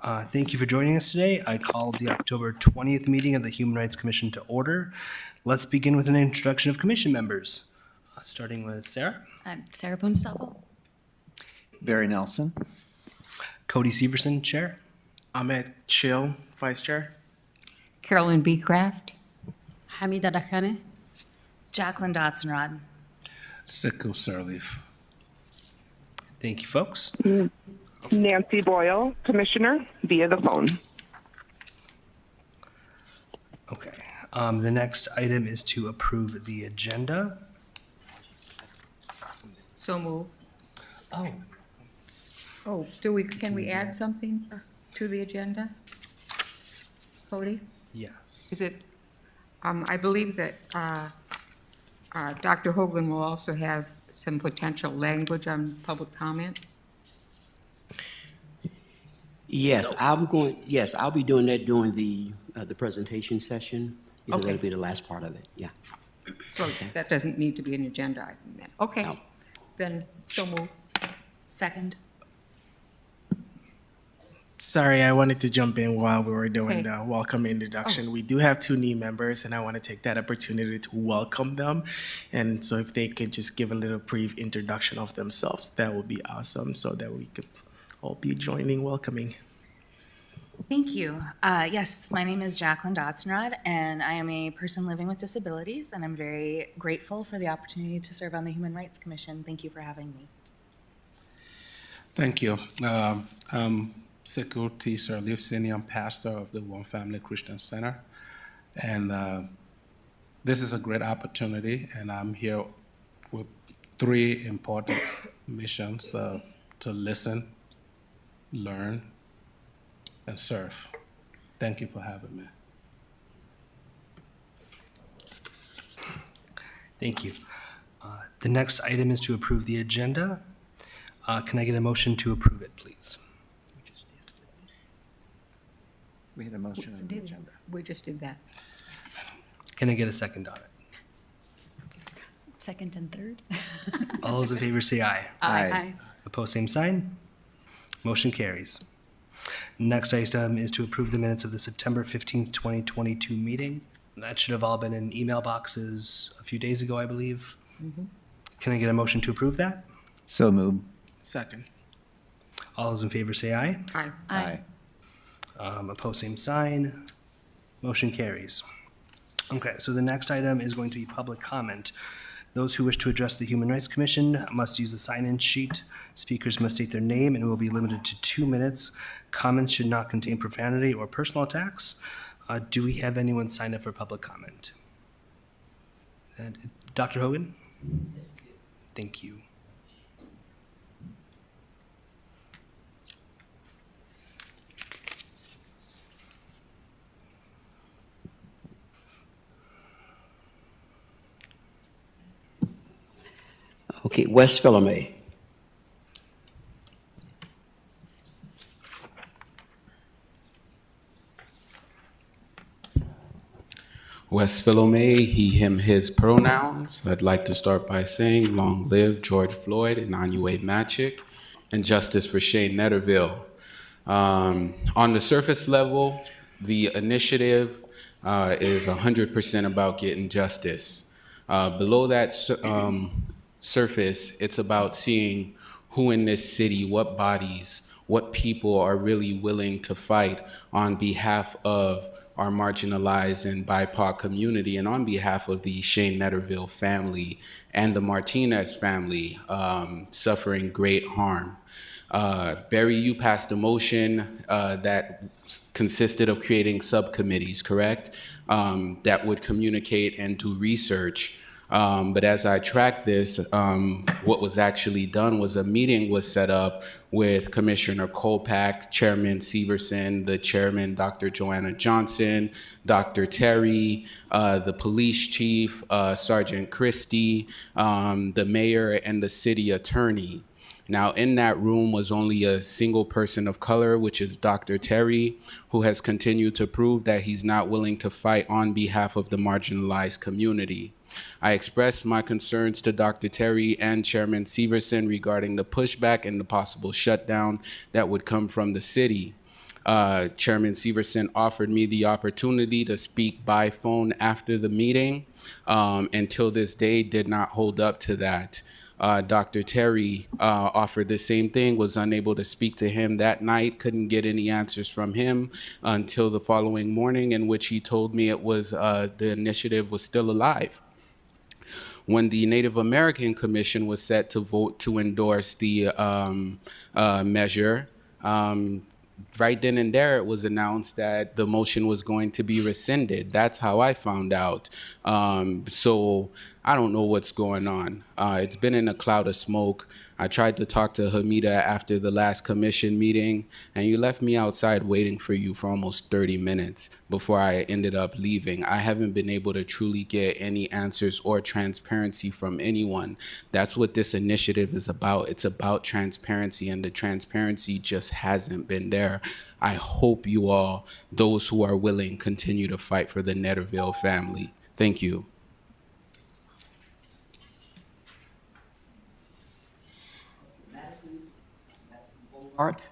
Thank you for joining us today. I called the October 20th meeting of the Human Rights Commission to order. Let's begin with an introduction of commission members, starting with Sarah. I'm Sarah Boonstapel. Barry Nelson. Cody Severson, Chair. Ahmed Chill, Vice Chair. Carolyn B. Kraft. Hamida Dakhane. Jacqueline Dotson-Rod. Sikku Sirleaf. Thank you, folks. Nancy Boyle, Commissioner, via the phone. Okay. The next item is to approve the agenda. So move. Oh, Oh, can we add something to the agenda? Cody? yes. Is it, I believe that Dr. Hogan will also have some potential language on public comments. Yes, I'll be doing that during the presentation session. You know, Okay. that'll be the last part of it, yeah. So that doesn't need to be an agenda item then. Okay, No. then so move. Second. Sorry, I wanted to jump in while we were doing Okay. the welcome introduction. We do have two new members, and I want to take that opportunity to welcome them. And so if they could just give a little brief introduction of themselves, that would be awesome, so that we could all be joining, welcoming. Thank you. Yes, my name is Jacqueline Dotson-Rod, and I am a person living with disabilities, and I'm very grateful for the opportunity to serve on the Human Rights Commission. Thank you for having me. Thank you. I'm Sikku T. Sirleaf, Senior Pastor of the One Family Christian Center. And this is a great opportunity, and I'm here with three important missions to listen, learn, and serve. Thank you for having me. Thank you. The next item is to approve the agenda. Can I get a motion to approve it, please? We had a motion on the agenda. We just did that. Can I get a second on it? Second and third. All those in favor say aye. Aye. Opposed, same sign. Motion carries. Next item is to approve the minutes of the September 15th, 2022 meeting. That should have all been in email boxes a few days ago, I believe. Can I get a motion to approve that? So moved. Second. All those in favor say aye. Aye. Aye. Opposed, same sign. Motion carries. Okay, so the next item is going to be public comment. Those who wish to address the Human Rights Commission must use the sign-in sheet. Speakers must state their name and will be limited to 2 minutes. Comments should not contain profanity or personal attacks. Do we have anyone sign up for public comment? Dr. Hogan? Thank you. Okay, West Philomay. West Philomay, he, him, his pronouns. I'd like to start by saying long live George Floyd and Anue Matchik, and justice for Shane Netterville. On the surface level, the initiative is 100% about getting justice. Below that surface, it's about seeing who in this city, what bodies, what people are really willing to fight on behalf of our marginalized and BIPOC community and on behalf of the Shane Netterville family and the Martinez family suffering great harm. Barry, you passed a motion that consisted of creating subcommittees, correct? That would communicate and do research. But as I tracked this, what was actually done was a meeting was set up with Commissioner Kolpak, Chairman Severson, the Chairman, Dr. Joanna Johnson, Dr. Terry, the police chief, Sergeant Christie, the mayor, and the city attorney. Now, in that room was only a single person of color, which is Dr. Terry, who has continued to prove that he's not willing to fight on behalf of the marginalized community. I expressed my concerns to Dr. Terry and Chairman Severson regarding the pushback and the possible shutdown that would come from the city. Chairman Severson offered me the opportunity to speak by phone after the meeting. Until this day, did not hold up to that. Dr. Terry offered the same thing, was unable to speak to him that night, couldn't get any answers from him until the following morning, in which he told me it was the initiative was still alive. When the Native American Commission was set to vote to endorse the measure, right then and there, it was announced that the motion was going to be rescinded. That's how I found out. So I don't know what's going on. It's been in a cloud of smoke. I tried to talk to Hamida after the last commission meeting, and you left me outside waiting for you for almost 30 minutes before I ended up leaving. I haven't been able to truly get any answers or transparency from anyone. That's what this initiative is about. It's about transparency, and the transparency just hasn't been there. I hope you all, those who are willing, continue to fight for the Netterville family. Thank you. Art?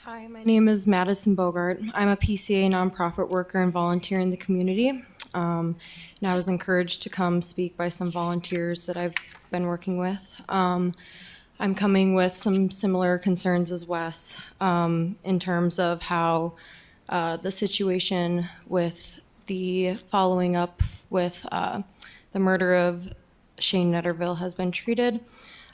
Hi, my name is Madison Bogart. I'm a PCA nonprofit worker and volunteer in the community. And I was encouraged to come speak by some volunteers that I've been working with. I'm coming with some similar concerns as Wes in terms of how the situation with the following up with the murder of Shane Netterville has been treated.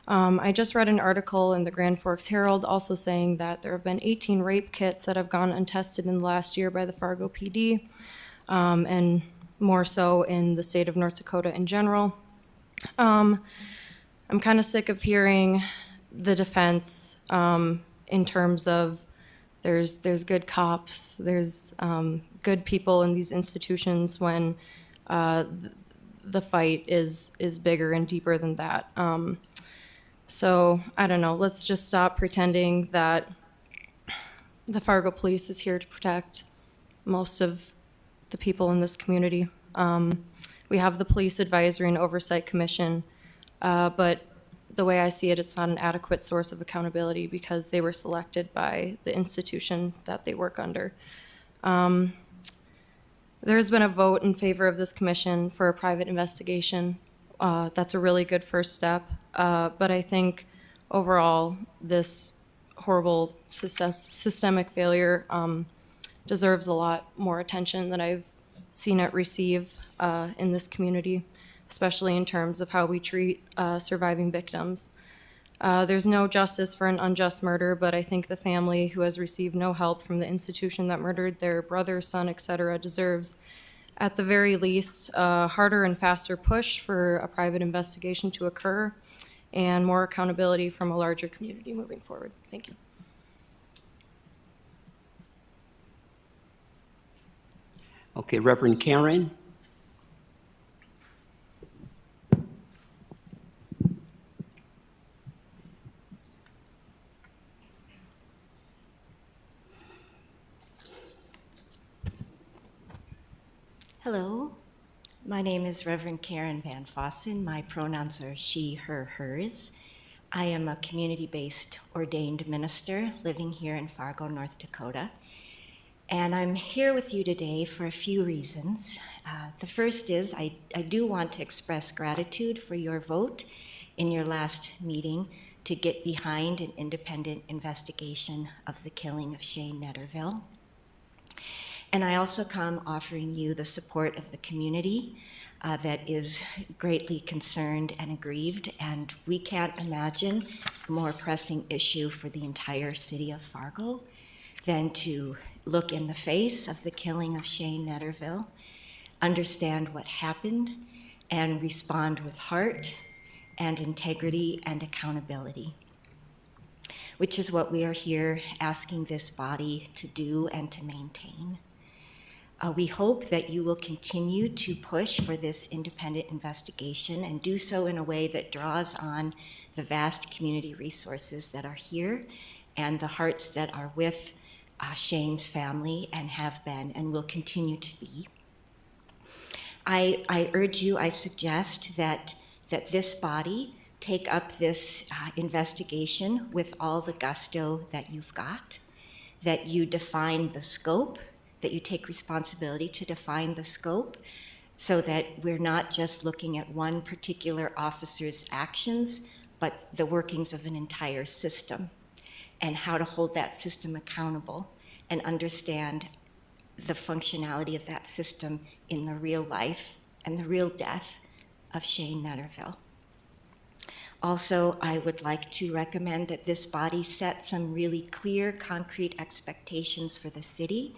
I just read an article in the Grand Forks Herald also saying that there have been 18 rape kits that have gone untested in the last year by the Fargo PD, and more so in the state of North Dakota in general. I'm kind of sick of hearing the defense in terms of there's good cops, there's good people in these institutions when the fight is bigger and deeper than that. So I don't know, let's just stop pretending that the Fargo Police is here to protect most of the people in this community. We have the Police Advisory and Oversight Commission, but the way I see it, it's not an adequate source of accountability because they were selected by the institution that they work under. There's been a vote in favor of this commission for a private investigation. That's a really good first step. But I think overall, this horrible systemic failure deserves a lot more attention than I've seen it receive in this community, especially in terms of how we treat surviving victims. There's no justice for an unjust murder, but I think the family who has received no help from the institution that murdered their brother, son, etc., deserves, at the very least, a harder and faster push for a private investigation to occur and more accountability from a larger community moving forward. Thank you. Okay, Reverend Karen? Hello, my name is Reverend Karen Van Fossen. My pronouns are she, her, hers. I am a community-based ordained minister living here in Fargo, North Dakota. And I'm here with you today for a few reasons. The first is I do want to express gratitude for your vote in your last meeting to get behind an independent investigation of the killing of Shane Netterville. And I also come offering you the support of the community that is greatly concerned and aggrieved, and we can't imagine a more pressing issue for the entire city of Fargo than to look in the face of the killing of Shane Netterville, understand what happened, and respond with heart and integrity and accountability, which is what we are here asking this body to do and to maintain. We hope that you will continue to push for this independent investigation and do so in a way that draws on the vast community resources that are here and the hearts that are with Shane's family and have been and will continue to be. I urge you, I suggest that this body take up this investigation with all the gusto that you've got, that you define the scope, that you take responsibility to define the scope, so that we're not just looking at one particular officer's actions, but the workings of an entire system, and how to hold that system accountable and understand the functionality of that system in the real life and the real death of Shane Netterville. Also, I would like to recommend that this body set some really clear, concrete expectations for the city.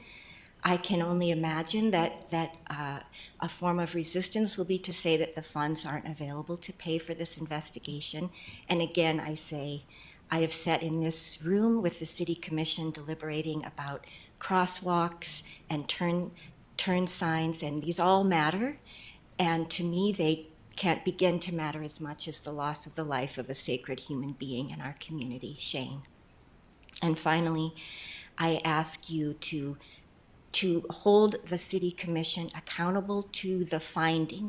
I can only imagine that a form of resistance will be to say that the funds aren't available to pay for this investigation. And again, I say, I have sat in this room with the City Commission deliberating about crosswalks and turn signs, and these all matter. And to me, they can't begin to matter as much as the loss of the life of a sacred human being in our community, Shane. And finally, I ask you to hold the City Commission accountable to the findings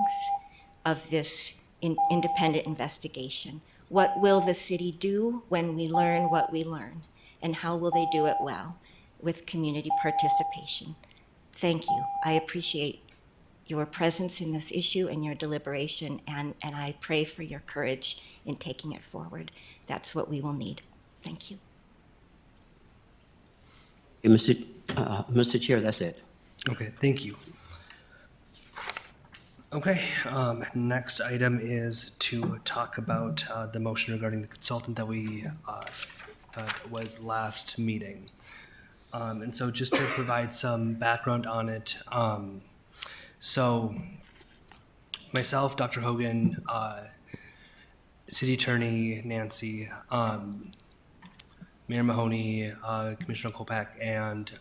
of this independent investigation. What will the city do when we learn what we learn? And how will they do it well? With community participation. Thank you. I appreciate your presence in this issue and your deliberation, and I pray for your courage in taking it forward. That's what we will need. Thank you. Mr. Chair, that's it. Okay, thank you. Okay, next item is to talk about the motion regarding the consultant that we was last meeting. And so just to provide some background on it, so myself, Dr. Hogan, City Attorney Nancy, Mayor Mahoney, Commissioner Kolpak, and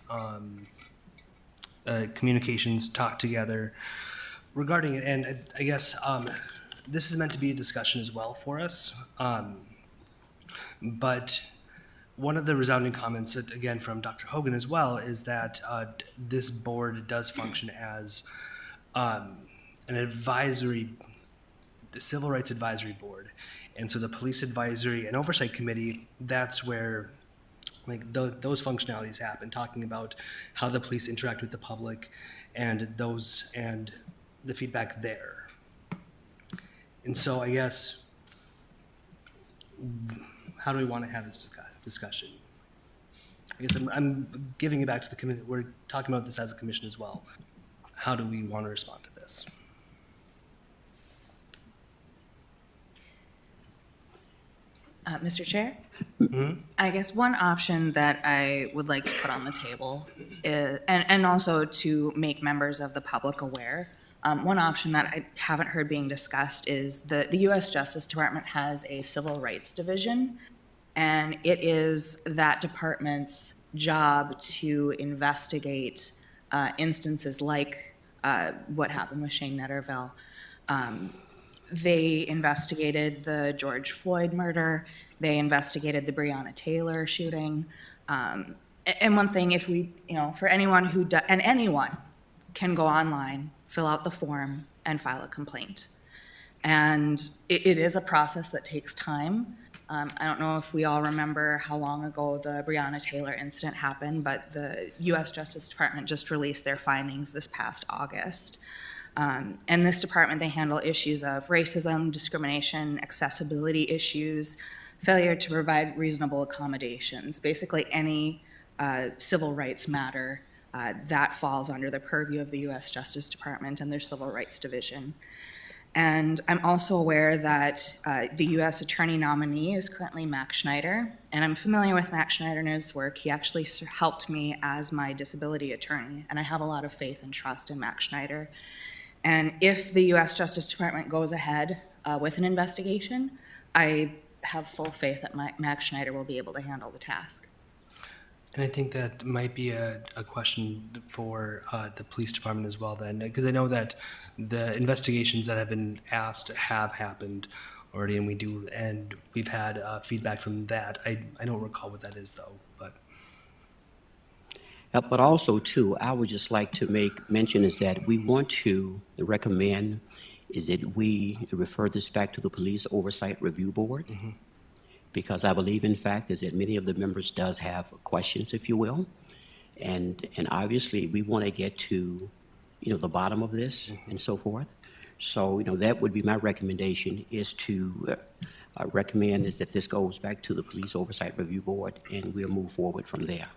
communications talked together regarding it. And I guess this is meant to be a discussion as well for us. But one of the resounding comments, that, again, from Dr. Hogan as well, is that this board does function as an advisory, the Civil Rights Advisory Board. And so the Police Advisory and Oversight Committee, that's where those functionalities happen, talking about how the police interact with the public and the feedback there. And so I guess, how do we want to have this discussion? I guess I'm giving it back to the committee. We're talking about this as a commission as well. How do we want to respond to this? Mr. Chair? I guess one option that I would like to put on the table is, and also to make members of the public aware, one option that I haven't heard being discussed is the U.S. Justice Department has a civil rights division, and it is that department's job to investigate instances like what happened with Shane Netterville. They investigated the George Floyd murder. They investigated the Breonna Taylor shooting. And one thing, if we, for anyone who and anyone can go online, fill out the form, and file a complaint. And it is a process that takes time. I don't know if we all remember how long ago the Breonna Taylor incident happened, but the U.S. Justice Department just released their findings this past August. And this department, they handle issues of racism, discrimination, accessibility issues, failure to provide reasonable accommodations, basically any civil rights matter that falls under the purview of the U.S. Justice Department and their Civil Rights Division. And I'm also aware that the U.S. Attorney nominee is currently Max Schneider, and I'm familiar with Max Schneider and his work. He actually helped me as my disability attorney, and I have a lot of faith and trust in Max Schneider. And if the U.S. Justice Department goes ahead with an investigation, I have full faith that Max Schneider will be able to handle the task. And I think that might be a question for the police department as well then, because I know that the investigations that have been asked have happened already, and we've had feedback from that. I don't recall what that is though, but. But also, too, I would just like to make mention is that we want to recommend is that we refer this back to the Police Oversight Review Board. Because I believe, in fact, is that many of the members does have questions, if you will. And obviously, we want to get to, the bottom of this and so forth. So, that would be my recommendation is to recommend is that this goes back to the Police Oversight Review Board and we'll move forward from there.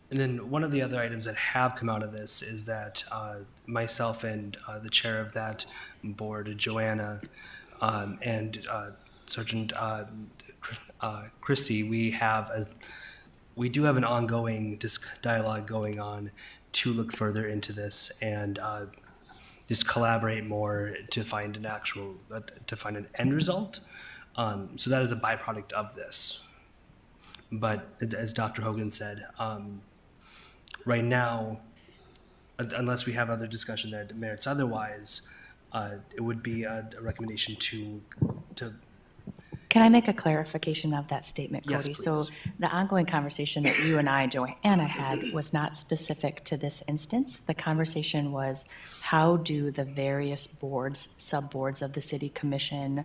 And then one of the other items that have come out of this is that myself and the chair of that board, Joanna, and Sergeant Christie, we do have an ongoing dialogue going on to look further into this and just collaborate more to find an end result. So that is a byproduct of this. But as Dr. Hogan said, right now, unless we have other discussion that merits otherwise, it would be a recommendation to. Can I make a clarification of that statement, Yes, Cody? please. So the ongoing conversation that you and I, Joanna, had was not specific to this instance. The conversation was, how do the various boards, sub-boards of the city commission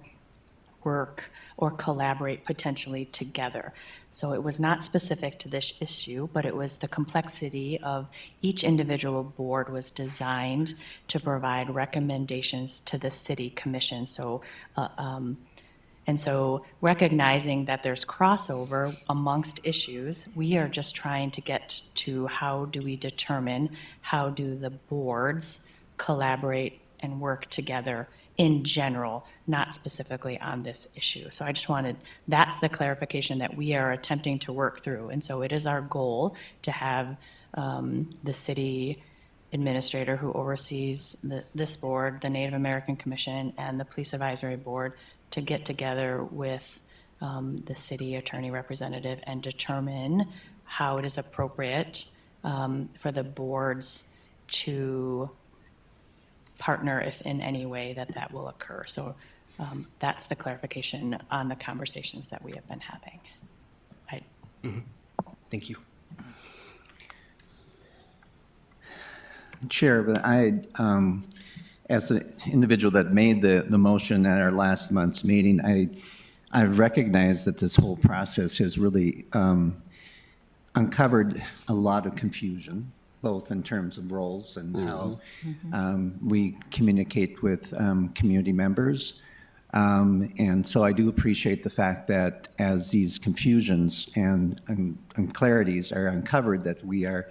work or collaborate potentially together? So it was not specific to this issue, but it was the complexity of each individual board was designed to provide recommendations to the city commission. And so recognizing that there's crossover amongst issues, we are just trying to get to how do we determine, how do the boards collaborate and work together in general, not specifically on this issue. So I just that's the clarification that we are attempting to work through. And so it is our goal to have the city administrator who oversees this board, the Native American Commission, and the Police Advisory Board to get together with the city attorney representative and determine how it is appropriate for the boards to partner if in any way that will occur. So that's the clarification on the conversations that we have been having. Thank you. Chair, but as an individual that made the motion at our last month's meeting, I recognize that this whole process has really uncovered a lot of confusion, both in terms of roles and how we communicate with community members. And so I do appreciate the fact that as these confusions and clarities are uncovered, that we are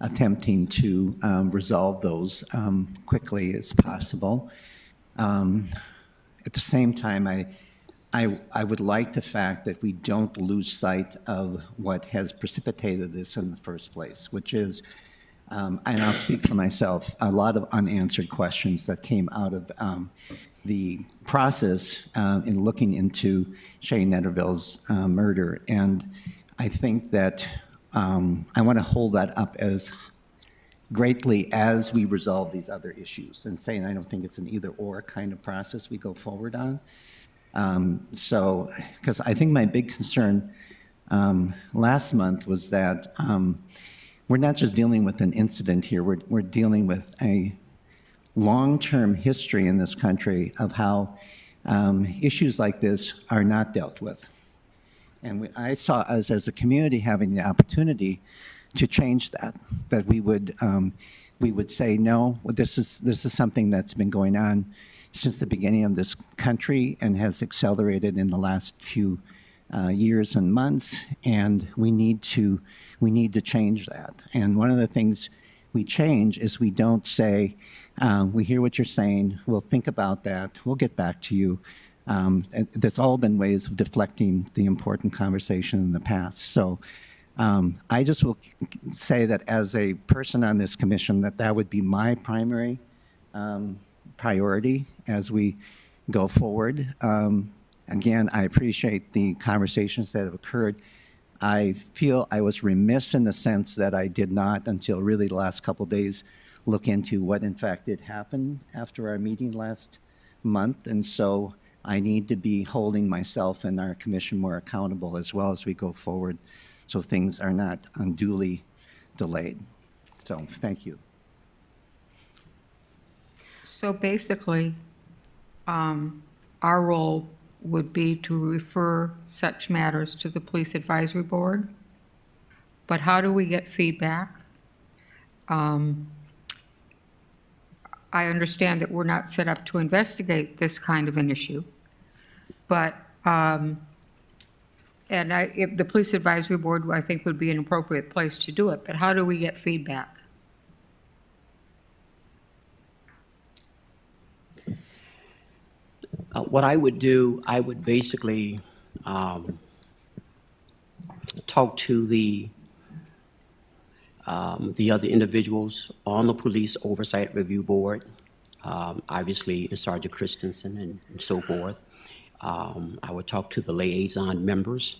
attempting to resolve those quickly as possible. At the same time, I would like the fact that we don't lose sight of what has precipitated this in the first place, which is, and I'll speak for myself, a lot of unanswered questions that came out of the process in looking into Shay Netterville's murder. And I think that I want to hold that up as greatly as we resolve these other issues and saying I don't think it's an either-or kind of process we go forward on. Because I think my big concern last month was that we're not just dealing with an incident here, we're dealing with a long-term history in this country of how issues like this are not dealt with. And I saw us as a community having the opportunity to change that we would say, no, this is something that's been going on since the beginning of this country and has accelerated in the last few years and months, and we need to change that. And one of the things we change is we don't say, we hear what you're saying, we'll think about that, we'll get back to you. There's all been ways of deflecting the important conversation in the past. So I just will say that as a person on this commission, that would be my primary priority as we go forward. Again, I appreciate the conversations that have occurred. I feel I was remiss in the sense that I did not, until really the last couple of days, look into what in fact did happen after our meeting last month. And so I need to be holding myself and our commission more accountable as well as we go forward, so things are not unduly delayed. So, thank you. So basically, our role would be to refer such matters to the Police Advisory Board. But how do we get feedback? I understand that we're not set up to investigate this kind of an issue, but, if the Police Advisory Board, I think, would be an appropriate place to do it, but how do we get feedback? What I would do, I would basically talk to the other individuals on the Police Oversight Review Board, obviously Sergeant Christensen and so forth. I would talk to the liaison members,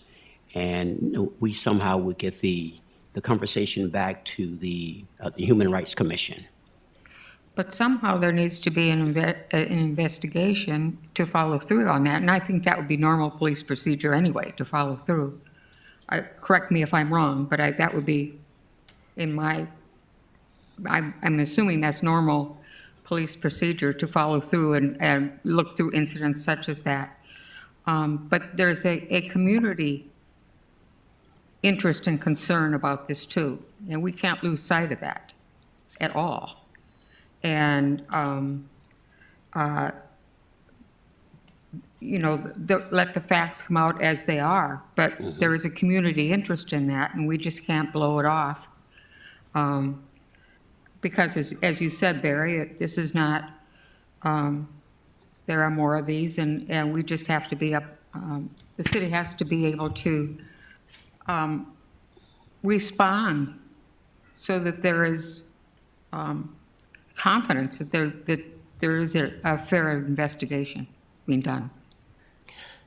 and we somehow would get the conversation back to the Human Rights Commission. But somehow there needs to be an investigation to follow through on that, and I think that would be normal police procedure anyway, to follow through. Correct me if I'm wrong, but that would be in my, I'm assuming that's normal police procedure to follow through and look through incidents such as that. But there's a community interest and concern about this too, and we can't lose sight of that at all. And, let the facts come out as they are, but there is a community interest in that, and we just can't blow it off. Because as you said, Barry, this is not, there are more of these, and we just have to be up, the city has to be able to respond so that there is confidence that there is a fair investigation being done.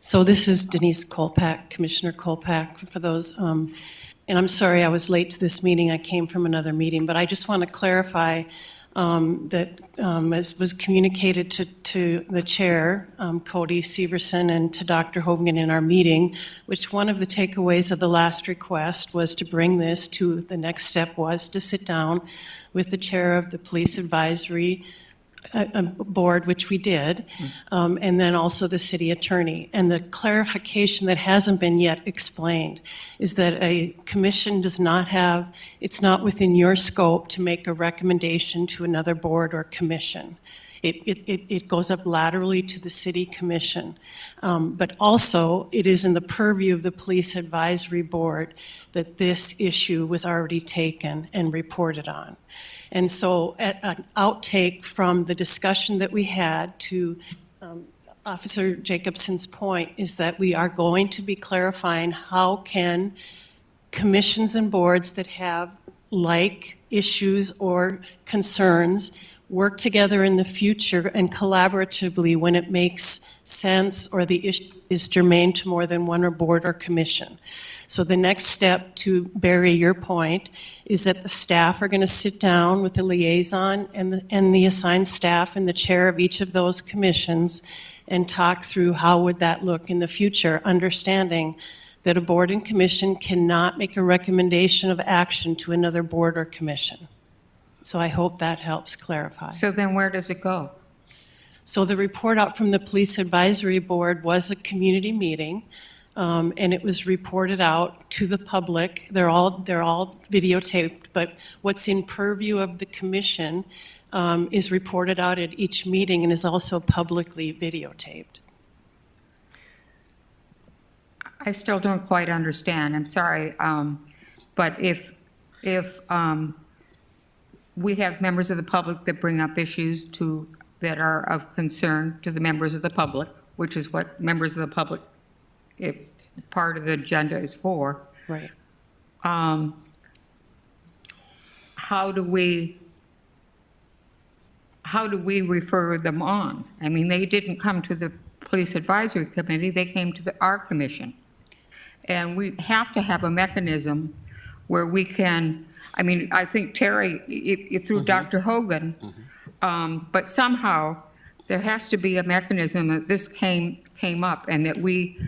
So this is Denise Kolpak, Commissioner Kolpak, for those, and I'm sorry I was late to this meeting. I came from another meeting, but I just want to clarify that as was communicated to the chair, Cody Severson, and to Dr. Hovigan in our meeting, which one of the takeaways of the last request was to bring this to, the next step was to sit down with the chair of the Police Advisory Board, which we did, and then also the city attorney. And the clarification that hasn't been yet explained is that a commission does not have, it's not within your scope to make a recommendation to another board or commission. It goes up laterally to the city commission. But also, it is in the purview of the Police Advisory Board that this issue was already taken and reported on. And so an outtake from the discussion that we had to Officer Jacobson's point is that we are going to be clarifying how can commissions and boards that have like issues or concerns work together in the future and collaboratively when it makes sense or the issue is germane to more than one or board or commission. So the next step, to Barry, your point, is that the staff are going to sit down with the liaison and the assigned staff and the chair of each of those commissions and talk through how would that look in the future, understanding that a board and commission cannot make a recommendation of action to another board or commission. So I hope that helps clarify. So then where does it go? So the report out from the Police Advisory Board was a community meeting, and it was reported out to the public. They're all videotaped, but what's in purview of the commission is reported out at each meeting and is also publicly videotaped. I still don't quite understand. I'm sorry, but if we have members of the public that bring up issues that are of concern to the members of the public, which is what members of the public, if part of the agenda is for. Right. How do we refer them on? I mean, they didn't come to the Police Advisory Committee, they came to our commission. And we have to have a mechanism where we can, I mean, I think Terry, through Dr. Hogan, but somehow there has to be a mechanism that this came up and that we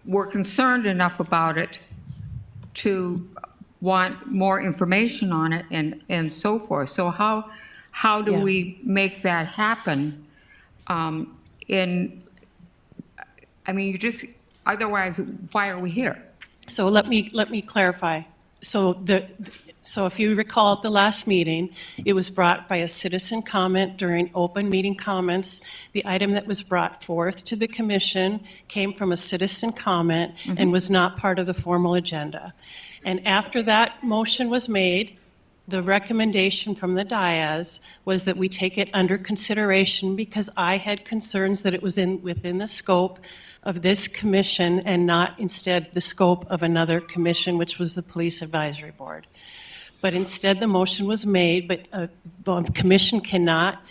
were concerned enough about it to want more information on it and so forth. So how do Yeah. we make that happen? Otherwise, why are we here? So let me clarify. So if you recall at the last meeting, it was brought by a citizen comment during open meeting comments. The item that was brought forth to the commission came from a citizen comment and was not part of the formal agenda. And after that motion was made, the recommendation from the Diaz was that we take it under consideration because I had concerns that it was within the scope of this commission and not instead the scope of another commission, which was the Police Advisory Board. But instead, the motion was made, but the commission cannot,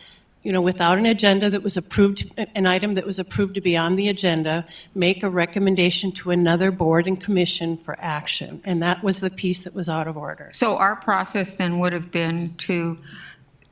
without an agenda that was approved, an item that was approved to be on the agenda, make a recommendation to another board and commission for action. And that was the piece that was out of order. So our process then would have been to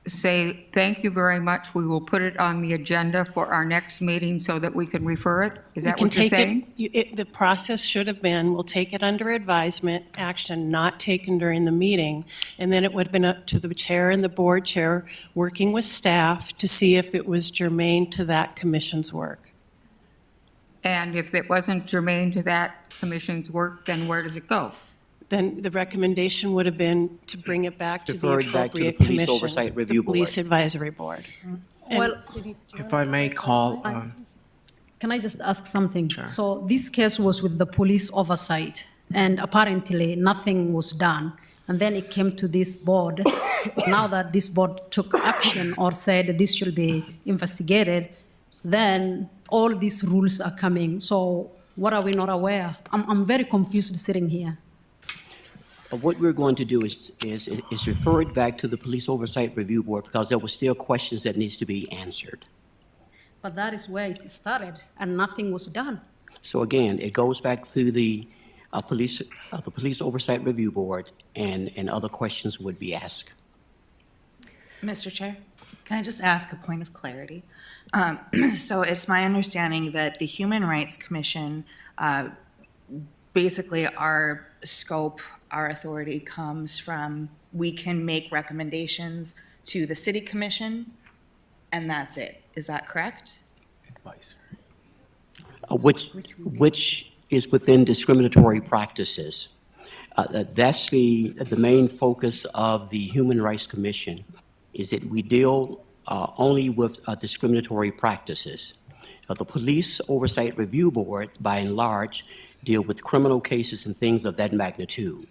say, thank you very much, we will put it on the agenda for our next meeting so that we can refer it? Is that what you're saying? The process should have been, we'll take it under advisement, action not taken during the meeting, and then it would have been up to the chair and the board chair, working with staff to see if it was germane to that commission's work. And if it wasn't germane to that commission's work, then where does it go? Then the recommendation would have been to bring it back to the Defer it back to the appropriate Police commission, Oversight Review the Board. Police Advisory Board. And- Well, If I may call, can I just ask something? Sure. So this case was with the police oversight, and apparently nothing was done. And then it came to this board. Now that this board took action or said this should be investigated, then all these rules are coming. So what are we not aware? I'm very confused sitting here. What we're going to do is refer it back to the Police Oversight Review Board because there were still questions that needs to be answered. But that is where it started, and nothing was done. So again, it goes back to the Police Oversight Review Board, and other questions would be asked. Mr. Chair, can I just ask a point of clarity? So it's my understanding that the Human Rights Commission, basically our scope, our authority comes from, we can make recommendations to the city commission, and that's it. Is that correct? Which is within discriminatory practices. That's the main focus of the Human Rights Commission, is that we deal only with discriminatory practices. The Police Oversight Review Board, by and large, deal with criminal cases and things of that magnitude.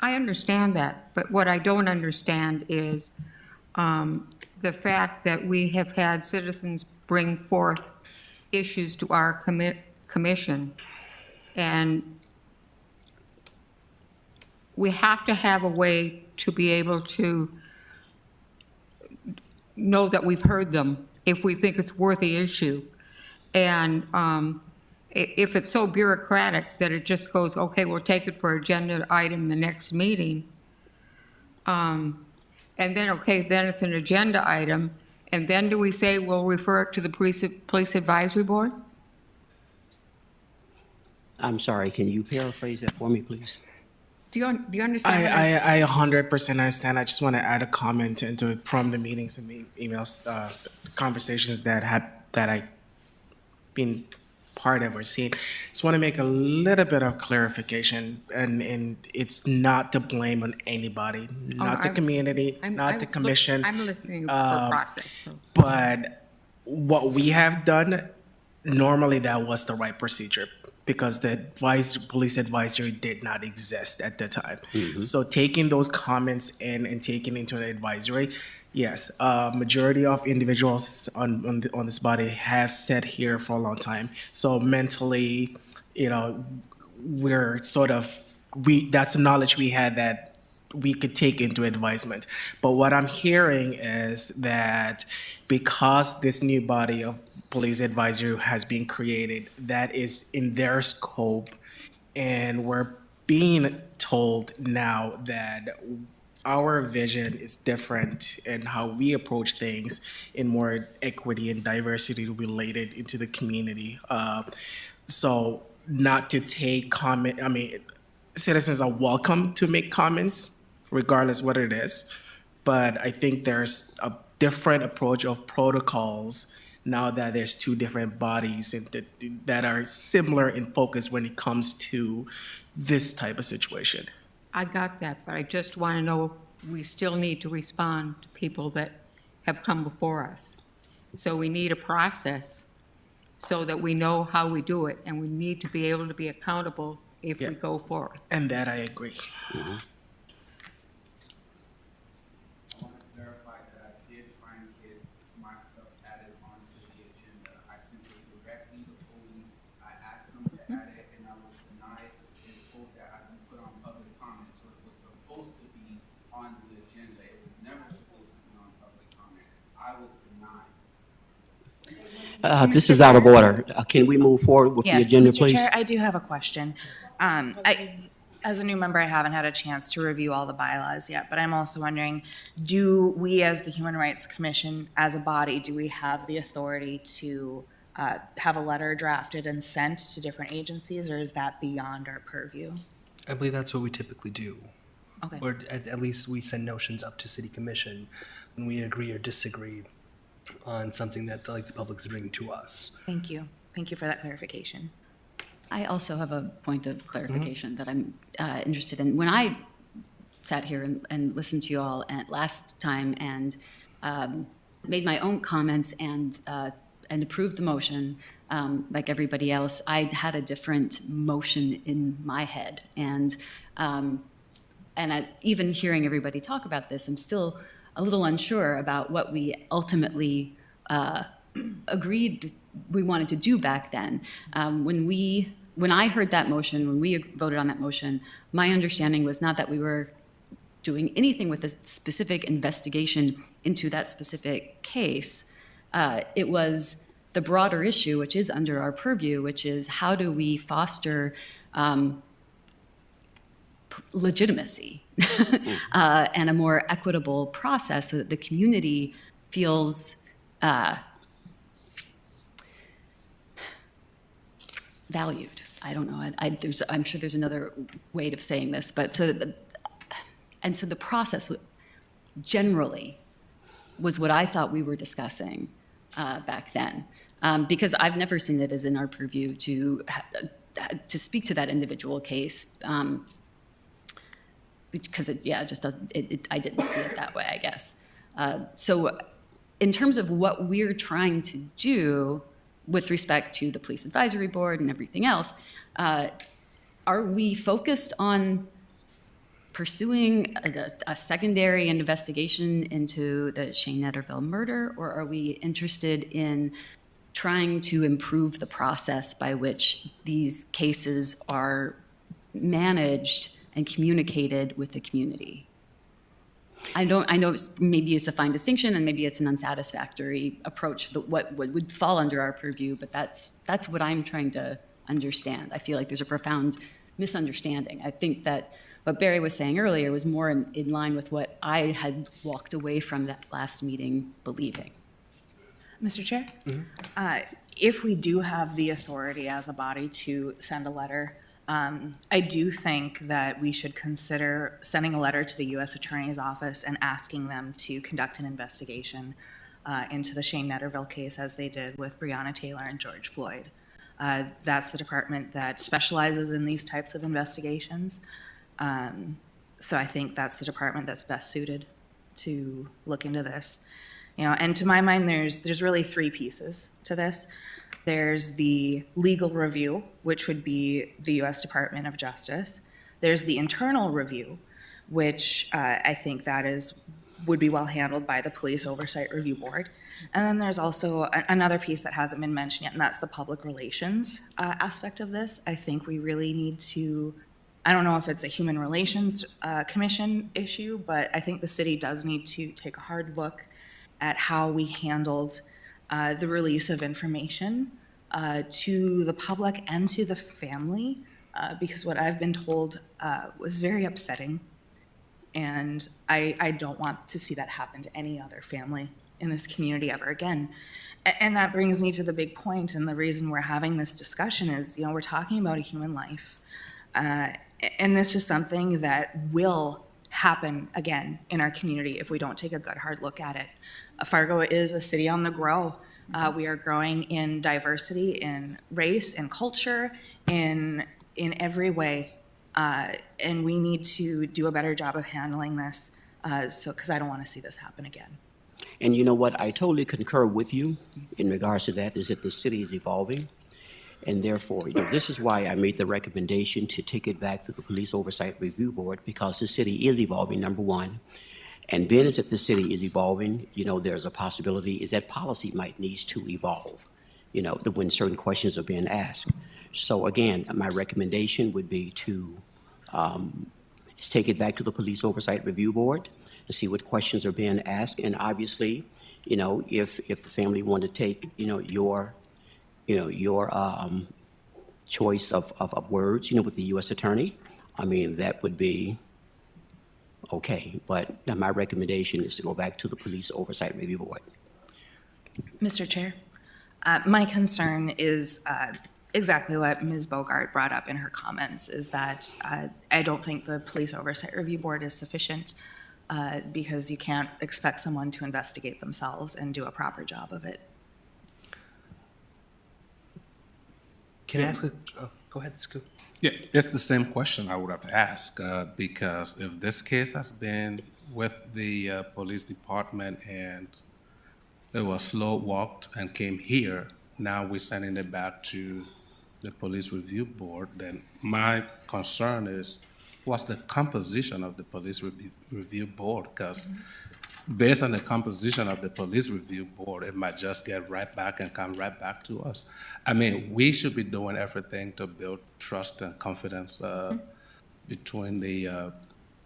I understand that, but what I don't understand is the fact that we have had citizens bring forth issues to our commission, and we have to have a way to be able to know that we've heard them if we think it's worth the issue. And if it's so bureaucratic that it just goes, okay, we'll take it for agenda item the next meeting, and then, okay, then it's an agenda item, and then do we say we'll refer it to the Police Advisory Board? I'm sorry, can you paraphrase that for me, please? Do you understand what I'm saying? I 100% understand. I just want to add a comment into it from the meetings and emails, conversations that I been part of or seen. Just want to make a little bit of clarification, and it's not to blame on anybody, not the community, not the commission. I'm listening for process. So. But what we have done, normally that was the right procedure because the police advisory did not exist at the time. So taking those comments in and taking into the advisory, yes, majority of individuals on this body have sat here for a long time. So mentally, we're that's the knowledge we had that we could take into advisement. But what I'm hearing is that because this new body of police advisory has been created, that is in their scope, and we're being told now that our vision is different and how we approach things in more equity and diversity related into the community. So not to take comment, I mean, citizens are welcome to make comments regardless what it is. But I think there's a different approach of protocols now that there's two different bodies that are similar in focus when it comes to this type of situation. I got that, but I just want to know, we still need to respond to people that have come before us. So we need a process so that we know how we do it, and we need to be able to be accountable if we go forward. And that I agree. I want to verify that I did try and get my stuff added onto the agenda. I simply directly the police, I asked them to add it, and I was denied and told that I can put on public comment. So it was supposed to be on the agenda. It was never supposed to be on public comment. I was denied. This is out of order. Can we move forward with the Yes, agenda, Mr. please? Chair, I do have a question. As a new member, I haven't had a chance to review all the bylaws yet, but I'm also wondering, do we as the Human Rights Commission, as a body, do we have the authority to have a letter drafted and sent to different agencies, or is that beyond our purview? I believe that's what we typically do. Okay. Or at least we send notions up to city commission when we agree or disagree on something that the public is bringing to us. Thank you. Thank you for that clarification. I also have a point of clarification that I'm interested in. When I sat here and listened to you all last time and made my own comments and approved the motion, like everybody else, I had a different motion in my head. And even hearing everybody talk about this, I'm still a little unsure about what we ultimately agreed we wanted to do back then. When I heard that motion, when we voted on that motion, my understanding was not that we were doing anything with a specific investigation into that specific case. It was the broader issue, which is under our purview, which is how do we foster legitimacy and a more equitable process so that the community feels valued. I don't know. I'm sure there's another way of saying this, but so the process generally was what I thought we were discussing back then, because I've never seen it as in our purview to speak to that individual case, because it just doesn't. I didn't see it that way, I guess. So, in terms of what we're trying to do with respect to the Police Advisory Board and everything else, are we focused on pursuing a secondary investigation into the Shane Netterville murder, or are we interested in trying to improve the process by which these cases are managed and communicated with the community? I know maybe it's a fine distinction and maybe it's an unsatisfactory approach, what would fall under our purview, but that's what I'm trying to understand. I feel like there's a profound misunderstanding. I think that what Barry was saying earlier was more in line with what I had walked away from that last meeting believing. Mr. Chair? If we do have the authority as a body to send a letter, I do think that we should consider sending a letter to the U.S. Attorney's Office and asking them to conduct an investigation into the Shane Netterville case as they did with Breonna Taylor and George Floyd. That's the department that specializes in these types of investigations. So I think that's the department that's best suited to look into this. And to my mind, there's really three pieces to this. There's the legal review, which would be the U.S. Department of Justice. There's the internal review, which I think would be well handled by the Police Oversight Review Board. And then there's also another piece that hasn't been mentioned yet, and that's the public relations aspect of this. I think we really need to, I don't know if it's a Human Relations Commission issue, but I think the city does need to take a hard look at how we handled the release of information to the public and to the family, because what I've been told was very upsetting. And I don't want to see that happen to any other family in this community ever again. And that brings me to the big point, and the reason we're having this discussion is, we're talking about a human life. And this is something that will happen again in our community if we don't take a good hard look at it. Fargo is a city on the grow. We are growing in diversity, in race, in culture, in every way. And we need to do a better job of handling this, because I don't want to see this happen again. And you know what? I totally concur with you in regards to that, is that the city is evolving. And therefore, this is why I made the recommendation to take it back to the Police Oversight Review Board, because the city is evolving, number one. And being as that the city is evolving, there's a possibility is that policy might need to evolve, when certain questions are being asked. So again, my recommendation would be to take it back to the Police Oversight Review Board and see what questions are being asked. And obviously, if the family want to take, your choice of words, with the U.S. Attorney, I mean, that would be okay. But my recommendation is to go back to the Police Oversight Review Board. Mr. Chair, my concern is exactly what Ms. Bogart brought up in her comments, is that I don't think the Police Oversight Review Board is sufficient, because you can't expect someone to investigate themselves and do a proper job of it. Can I ask go ahead, Scoop. Yeah, it's the same question I would have asked, because if this case has been with the police department and it was slow walked and came here, now we're sending it back to the Police Review Board, then my concern is, what's the composition of the Police Review Board? Because based on the composition of the Police Review Board, it might just get right back and come right back to us. I mean, we should be doing everything to build trust and confidence between the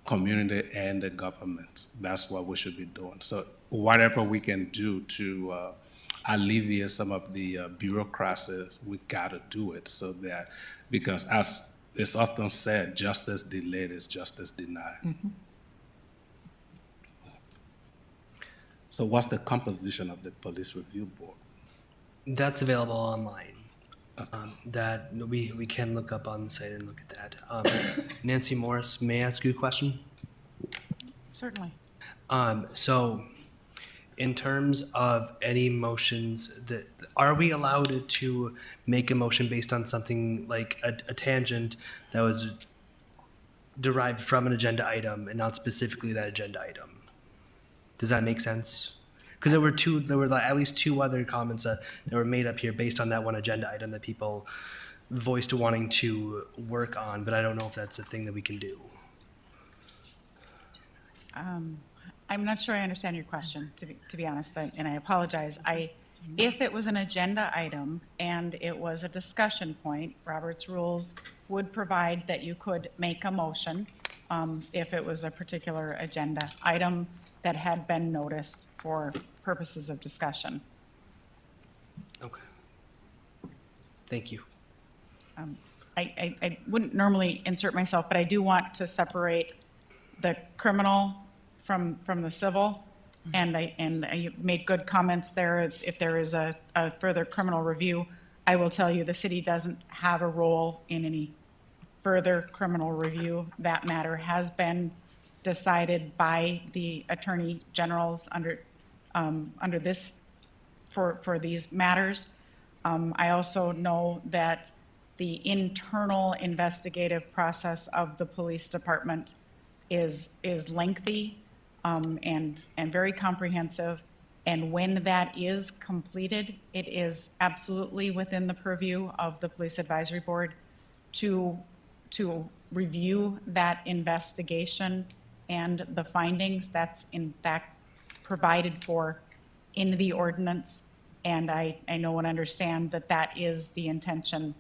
community and the government. That's what we should be doing. So whatever we can do to alleviate some of the bureaucracy, we gotta do it, so that, because as it's often said, justice delayed is justice denied. Mm-hmm. So what's the composition of the Police Review Board? That's available online. That we can look up on the site and look at that. Nancy Morris, may I ask you a question? Certainly. So in terms of any motions, are we allowed to make a motion based on something like a tangent that was derived from an agenda item and not specifically that agenda item? Does that make sense? Because there were at least two other comments that were made up here based on that one agenda item that people voiced wanting to work on, but I don't know if that's a thing that we can do. I'm not sure I understand your question, to be honest, and I apologize. If it was an agenda item and it was a discussion point, Robert's rules would provide that you could make a motion if it was a particular agenda item that had been noticed for purposes of discussion. Okay. Thank you. I wouldn't normally insert myself, but I do want to separate the criminal from the civil. And you made good comments there. If there is a further criminal review, I will tell you the city doesn't have a role in any further criminal review. That matter has been decided by the attorney generals under this for these matters. I also know that the internal investigative process of the police department is lengthy and very comprehensive. And when that is completed, it is absolutely within the purview of the Police Advisory Board to review that investigation and the findings. That's in fact provided for in the ordinance. And I know and understand that that is the intention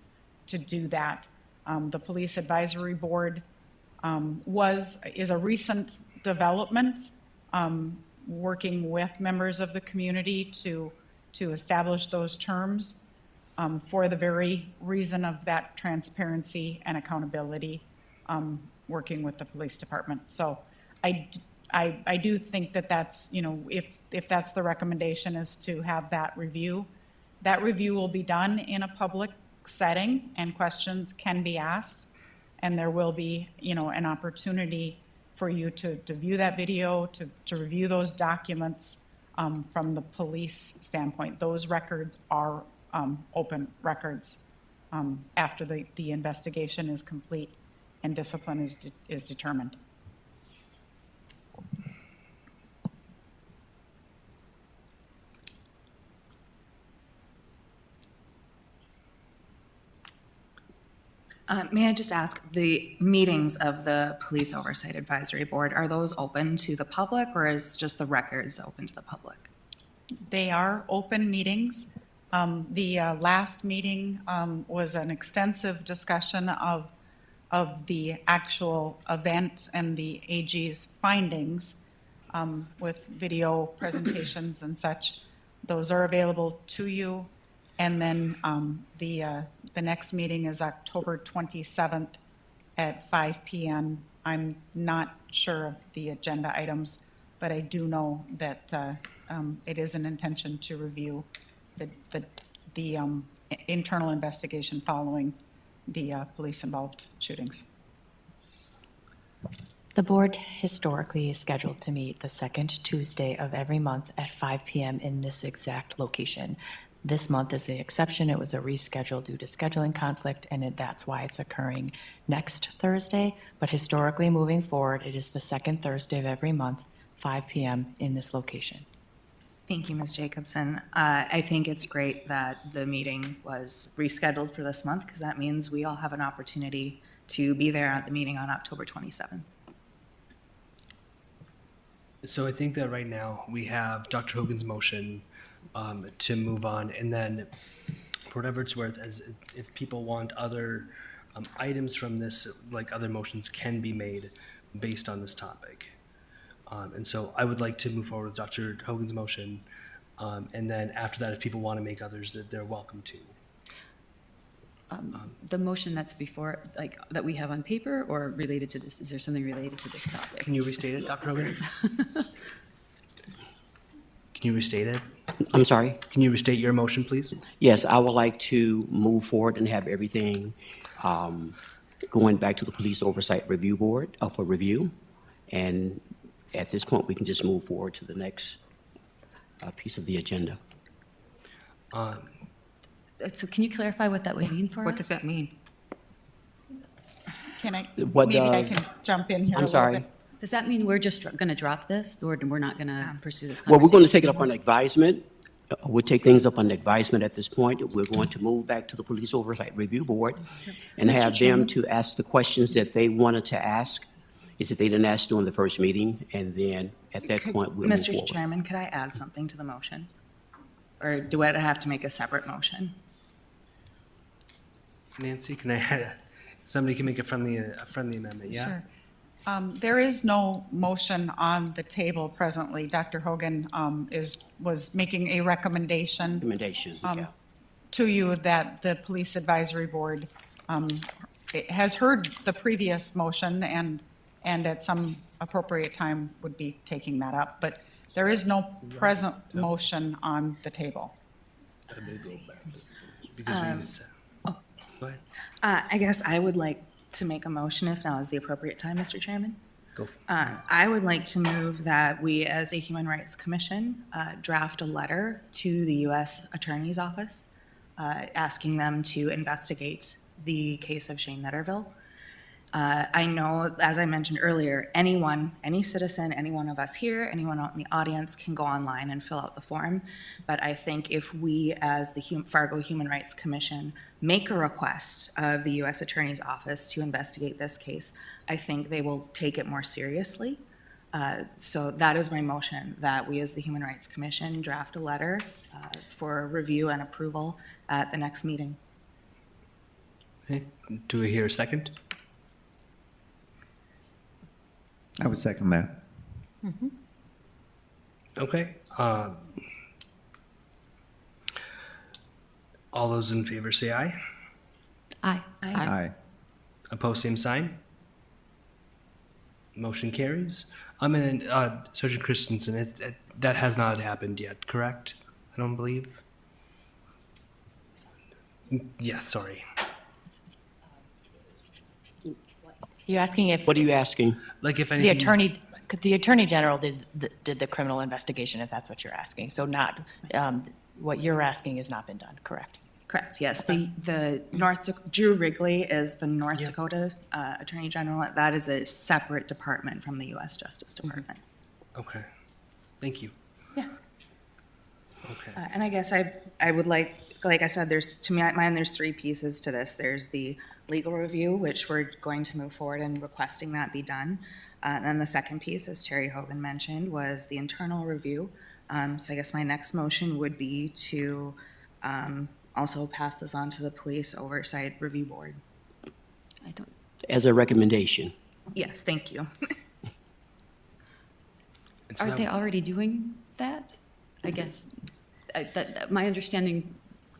to do that. The Police Advisory Board is a recent development, working with members of the community to establish those terms for the very reason of that transparency and accountability, working with the police department. So I I do think that that's, if that's the recommendation, is to have that review will be done in a public setting, and questions can be asked. And there will be, an opportunity for you to view that video, to review those documents from the police standpoint. Those records are open records after the investigation is complete and discipline is determined. May I just ask, the meetings of the Police Oversight Advisory Board, are those open to the public, or is just the records open to the public? They are open meetings. The last meeting was an extensive discussion of the actual event and the AG's findings with video presentations and such. Those are available to you. And then the next meeting is October 27th at 5 p.m. I'm not sure of the agenda items, but I do know that it is an intention to review the internal investigation following the police-involved shootings. The board historically is scheduled to meet the second Tuesday of every month at 5 p.m. in this exact location. This month is the exception. It was a reschedule due to scheduling conflict, and that's why it's occurring next Thursday. But historically, moving forward, it is the second Thursday of every month, 5 p.m. in this location. Thank you, Ms. Jacobson. I think it's great that the meeting was rescheduled for this month, because that means we all have an opportunity to be there at the meeting on October 27th. So I think that right now we have Dr. Hogan's motion to move on, and then for whatever it's worth, as if people want other items from this, like other motions can be made based on this topic. And so I would like to move forward with Dr. Hogan's motion, and then after that, if people want to make others, that they're welcome to. The motion that's before, like, that we have on paper or related to this, is there something related to this topic? Can you restate it, Dr. Hogan? Can you restate it? I'm sorry? Can you restate your motion, please? Yes, I would like to move forward and have everything going back to the Police Oversight Review Board for review. And at this point, we can just move forward to the next piece of the agenda. So can you clarify what that would mean for us? What does that mean? Can I, What maybe I does- can jump in here a I'm little sorry. bit? Does that mean we're just going to drop this, or we're not going to pursue this Well, conversation? we're going to take it up on advisement. We'll take things up on advisement at this point. We're going to move back to the Police Oversight Review Board and Mr. have them Chairman? to ask the questions that they wanted to ask, is that they didn't ask during the first meeting, and then at that point, we'll move Mr. forward. Chairman, could I add something to the motion? Or do I have to make a separate motion? Nancy, can I add, somebody can make a friendly amendment, yeah? Sure. There is no motion on the table presently. Dr. Hogan was making a recommendation Recommendation, yeah. to you that the Police Advisory Board has heard the previous motion and at some appropriate time would be taking that up. But there is no present motion on the table. Because we just, go ahead. I guess I would like to make a motion if now is the appropriate time, Mr. Chairman. Go for I would like to move that we, as a Human Rights Commission, draft a letter to the U.S. Attorney's Office asking them to investigate the case of Shane Netterville. I know, as I mentioned earlier, anyone, any citizen, any one of us here, anyone out in the audience can go online and fill out the form. But I think if we, as the Fargo Human Rights Commission, make a request of the U.S. Attorney's Office to investigate this case, I think they will take it more seriously. So that is my motion, that we, as the Human Rights Commission, draft a letter for review and approval at the next meeting. Okay. Do we hear a second? I would second that. Okay. All those in favor say aye. Aye. Aye. Opposed, same sign. Motion carries. Sergeant Christensen, that has not happened yet, correct? I don't believe. Yeah, sorry. You're asking if What are you asking? Like if the anything. attorney general did the criminal investigation, if that's what you're asking. So not, what you're asking has not been done, correct? Correct, yes. The Drew Wrigley is the North Dakota Attorney General. That is a separate department from the U.S. Justice Department. Okay, thank you. Yeah. Okay. And I guess I would like I said, to my mind, there's three pieces to this. There's the legal review, which we're going to move forward and requesting that be done. And then the second piece, as Terry Hogan mentioned, was the internal review. So I guess my next motion would be to also pass this on to the Police Oversight Review Board. I don't, As a recommendation. Yes, thank you. aren't they already doing that? I guess, my understanding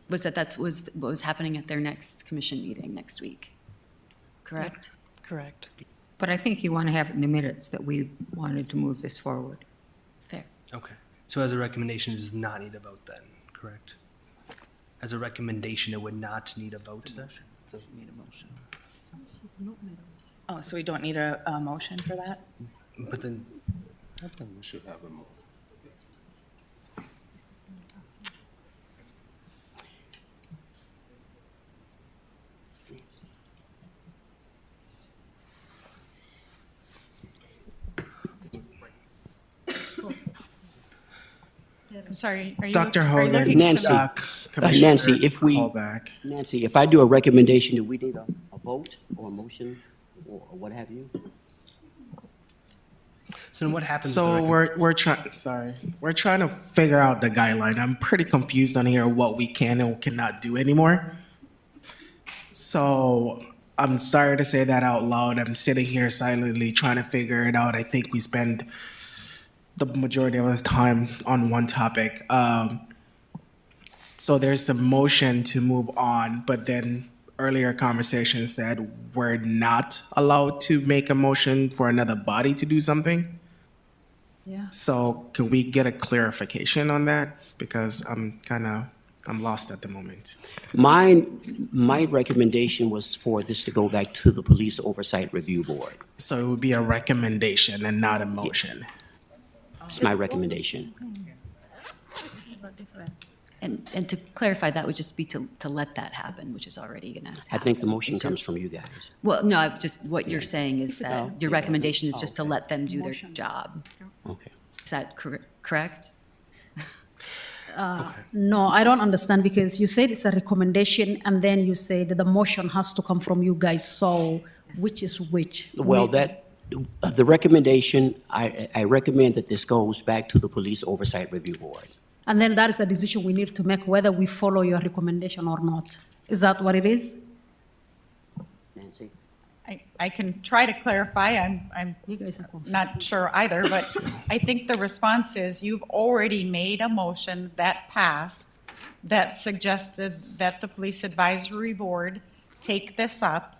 was that was what was happening at their next commission meeting next week, correct? Correct. But I think you want to have it in the minutes that we wanted to move this forward. Fair. Okay, so as a recommendation, it does not need a vote then, correct? As a recommendation, it would not need a vote then? Oh, so we don't need a motion for that? But then, I think we should have a more. I'm sorry, are you? Dr. are you Hogan, looking to- Nancy. Commissioner, Nancy, if we- call back. Nancy, if I do a recommendation, do we need a vote or a motion or what have you? so then what happens? So we're trying to figure out the guideline. I'm pretty confused on here what we can and cannot do anymore. So I'm sorry to say that out loud. I'm sitting here silently trying to figure it out. I think we spend the majority of the time on one topic. So there's a motion to move on, but then earlier conversation said we're not allowed to make a motion for another body to do something. Yeah. So can we get a clarification on that? Because I'm lost at the moment. My recommendation was for this to go back to the Police Oversight Review Board. So it would be a recommendation and not a motion. It's my recommendation. And to clarify, that would just be to let that happen, which is already gonna happen. I think the motion Is your- comes from you guys. Well, no, just what you're saying is that your recommendation is just to let them do their job. Okay. Is that correct? No, I don't understand because you said it's a recommendation and then you said the motion has to come from you guys. So which is which? Well, the recommendation, I recommend that this goes back to the Police Oversight Review Board. And then that is a decision we need to make whether we follow your recommendation or not. Is that what it is? Nancy? I can try to clarify. I'm You guys are confused. not sure either, but I think the response is you've already made a motion that passed that suggested that the Police Advisory Board take this up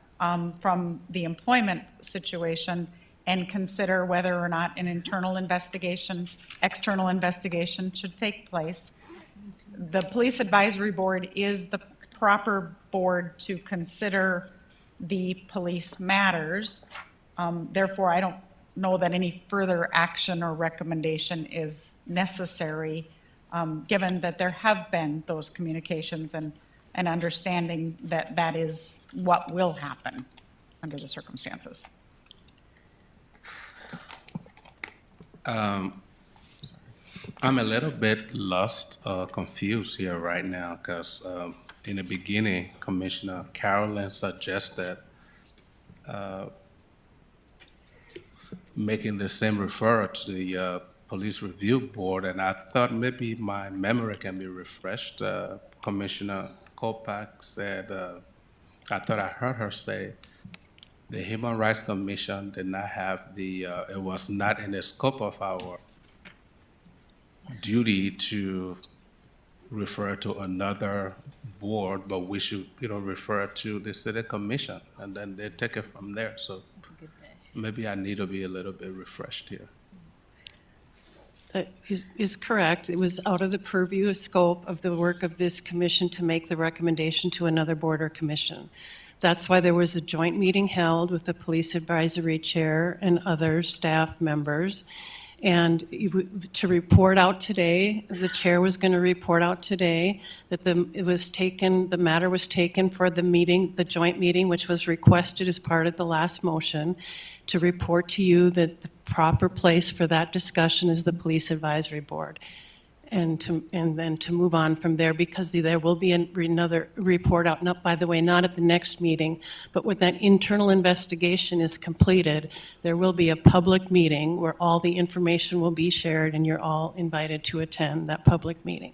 from the employment situation and consider whether or not an internal investigation, external investigation should take place. The Police Advisory Board is the proper board to consider the police matters. Therefore, I don't know that any further action or recommendation is necessary, given that there have been those communications and understanding that that is what will happen under the circumstances. I'm a little bit lost, confused here right now, because in the beginning, Commissioner Carolyn suggested making the same referral to the Police Review Board, and I thought maybe my memory can be refreshed. Commissioner Kolpak said, I thought I heard her say, the Human Rights Commission did not have it was not in the scope of our duty to refer to another board, but we should, refer to the city commission, and then they take it from there. So maybe I need to be a little bit refreshed here. That is correct. It was out of the purview scope of the work of this commission to make the recommendation to another board or commission. That's why there was a joint meeting held with the police advisory chair and other staff members. And to report out today, the chair was going to report out today that the matter was taken for the meeting, the joint meeting, which was requested as part of the last motion, to report to you that the proper place for that discussion is the police advisory board. And then to move on from there, because there will be another report out, not, by the way, not at the next meeting, but when that internal investigation is completed, there will be a public meeting where all the information will be shared, and you're all invited to attend that public meeting.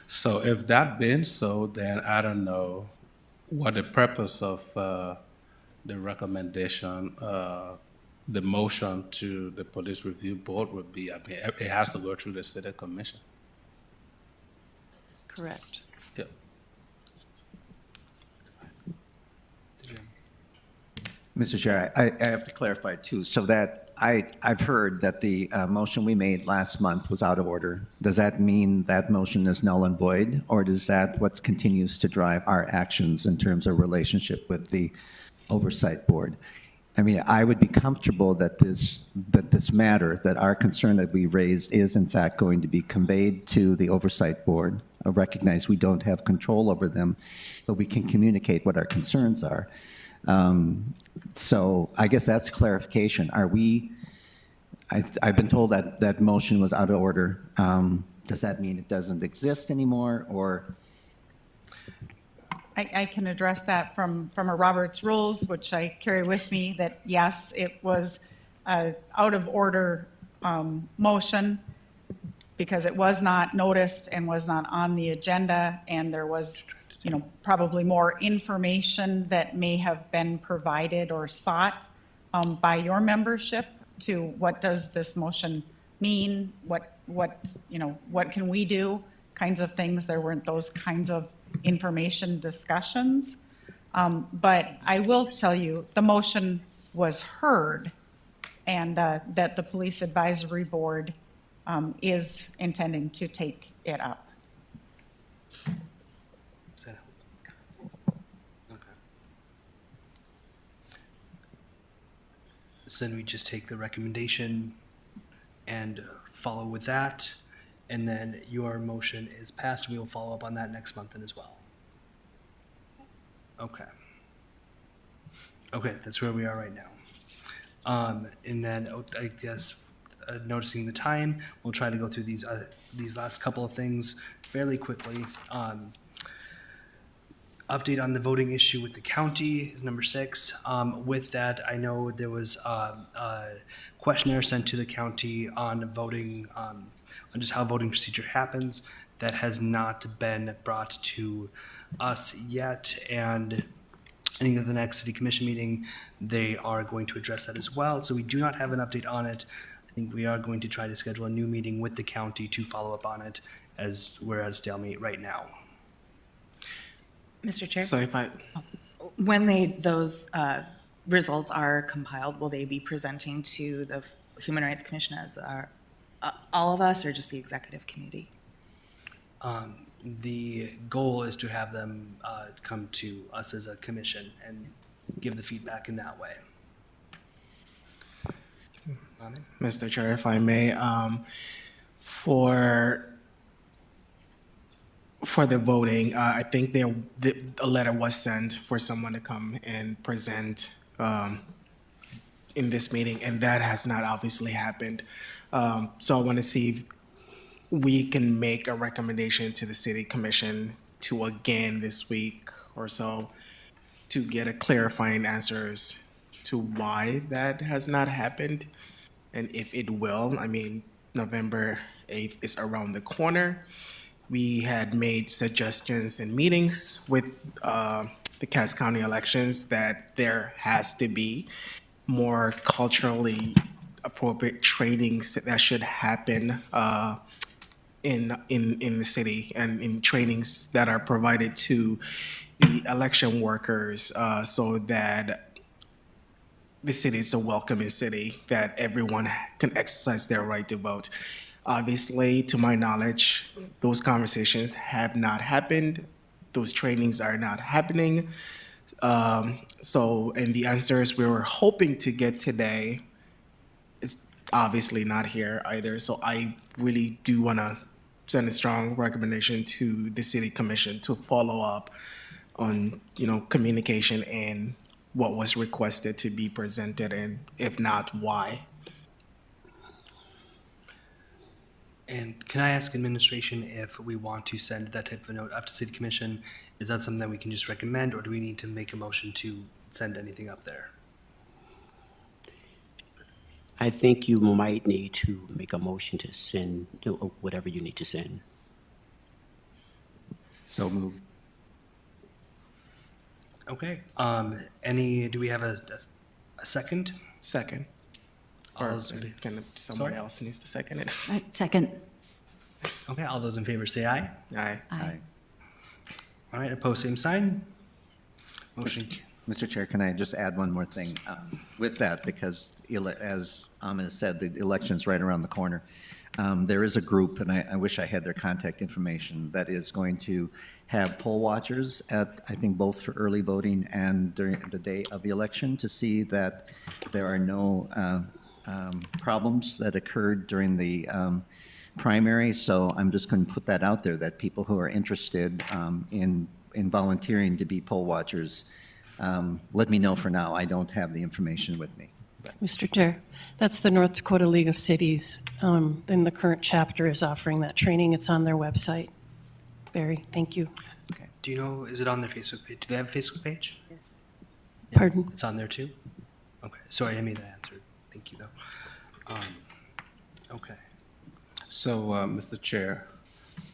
So if that being so, then I don't know what the purpose of the recommendation, the motion to the police review board would be. I mean, it has to go through the city commission. Correct. Yep. Mr. Chair, I have to clarify too, so that I've heard that the motion we made last month was out of order. Does that mean that motion is null and void, or is that what continues to drive our actions in terms of relationship with the oversight board? I mean, I would be comfortable that this matter, that our concern that we raised is in fact going to be conveyed to the oversight board. I recognize we don't have control over them, but we can communicate what our concerns are. So I guess that's clarification. Are we, I've been told that that motion was out of order. Does that mean it doesn't exist anymore, or? I can address that from a Robert's rules, which I carry with me, that yes, it was a out of order motion because it was not noticed and was not on the agenda, and there was, you know, probably more information that may have been provided or sought by your membership to what does this motion mean, what you know, what can we do, kinds of things. There weren't those kinds of information discussions. But I will tell you, the motion was heard, and that the Police Advisory Board is intending to take it up. Okay. So then we just take the recommendation and follow with that, and then your motion is passed. We will follow up on that next month then as well. Okay. Okay, that's where we are right now. And then I guess noticing the time, we'll try to go through these last couple of things fairly quickly. Update on the voting issue with the county is number 6. With that, I know there was a questionnaire sent to the county on voting, on just how voting procedure happens. That has not been brought to us yet, and I think at the next city commission meeting, they are going to address that as well. So we do not have an update on it. I think we are going to try to schedule a new meeting with the county to follow up on it, as we're at a stalemate right now. Mr. Chair? So if I, When those results are compiled, will they be presenting to the Human Rights Commission as all of us, or just the executive committee? The goal is to have them come to us as a commission and give the feedback in that way. Mr. Chair, if I may, for the voting, I think a letter was sent for someone to come and present in this meeting, and that has not obviously happened. So I want to see if we can make a recommendation to the city commission to again this week or so to get a clarifying answers to why that has not happened, and if it will. I mean, November 8th is around the corner. We had made suggestions in meetings with the Cass County elections that there has to be more culturally appropriate trainings that should happen in the city, and in trainings that are provided to the election workers, so that the city is a welcoming city, that everyone can exercise their right to vote. Obviously, to my knowledge, those conversations have not happened. Those trainings are not happening. And the answers we were hoping to get today is obviously not here either. So I really do want to send a strong recommendation to the city commission to follow up on, communication and what was requested to be presented, and if not, why. And can I ask administration if we want to send that type of a note up to city commission? Is that something that we can just recommend, or do we need to make a motion to send anything up there? I think you might need to make a motion to send whatever you need to send. So move. Okay, do we have a second? Second. All Or those in can someone Sorry? else needs to second it? Second. Okay, all those in favor say aye. Aye. Aye. All right, opposed, same sign. Motion, Mr. Chair, can I just add one more thing with that? Because as Ahmed said, the election's right around the corner. There is a group, and I wish I had their contact information, that is going to have poll watchers at, I think, both for early voting and during the day of the election to see that there are no problems that occurred during the primary. So I'm just going to put that out there, that people who are interested in volunteering to be poll watchers, let me know for now. I don't have the information with me. Mr. Chair, that's the North Dakota League of Cities. Then the current chapter is offering that training. It's on their website. Barry, thank you. do you know, is it on their Facebook page? Do they have a Facebook page? Yes. Pardon? It's on there too? Okay, sorry, I made that answer. Thank you, though. Okay. So, Mr. Chair,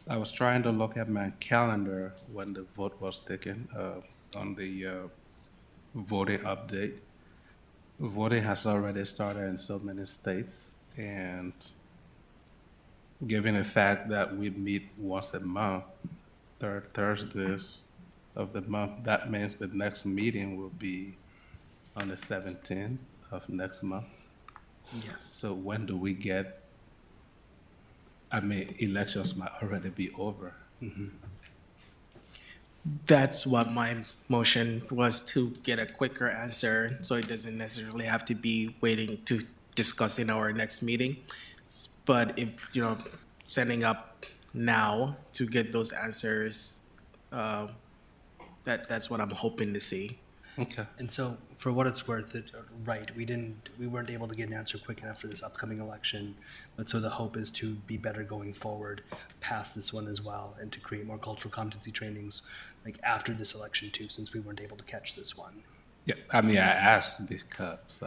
I was trying to look at my calendar when the vote was taken on the voting update. Voting has already started in so many states, and given the fact that we meet once a month, third Thursdays of the month, that means the next meeting will be on the 17th of next month. Yes. So when do we get, elections might already be over. That's what my motion was, to get a quicker answer, so it doesn't necessarily have to be waiting to discuss in our next meeting. But if, setting up now to get those answers, that's what I'm hoping to see. Okay. And so, for what it's worth, we weren't able to get an answer quick enough for this upcoming election. But so the hope is to be better going forward past this one as well, and to create more cultural competency trainings like after this election too, since we weren't able to catch this one. Yeah, I asked because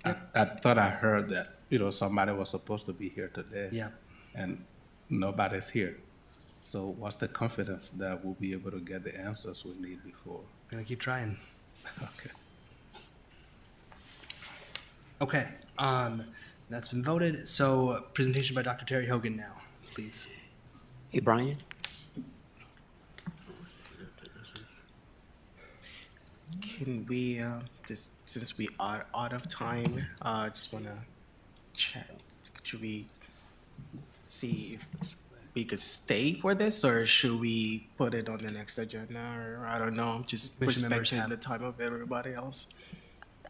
I thought I heard that, somebody was supposed to be here today. Yeah. And nobody's here. So what's the confidence that we'll be able to get the answers we need before? Gonna keep trying. Okay. Okay, that's been voted. So presentation by Dr. Terry Hogan now, please. Hey, Brian? Can we, just, since we are out of time, just want to check, should we see if we could stay for this, or should we put it on the next agenda, or I don't know, just Commission members respecting have- the time of everybody else?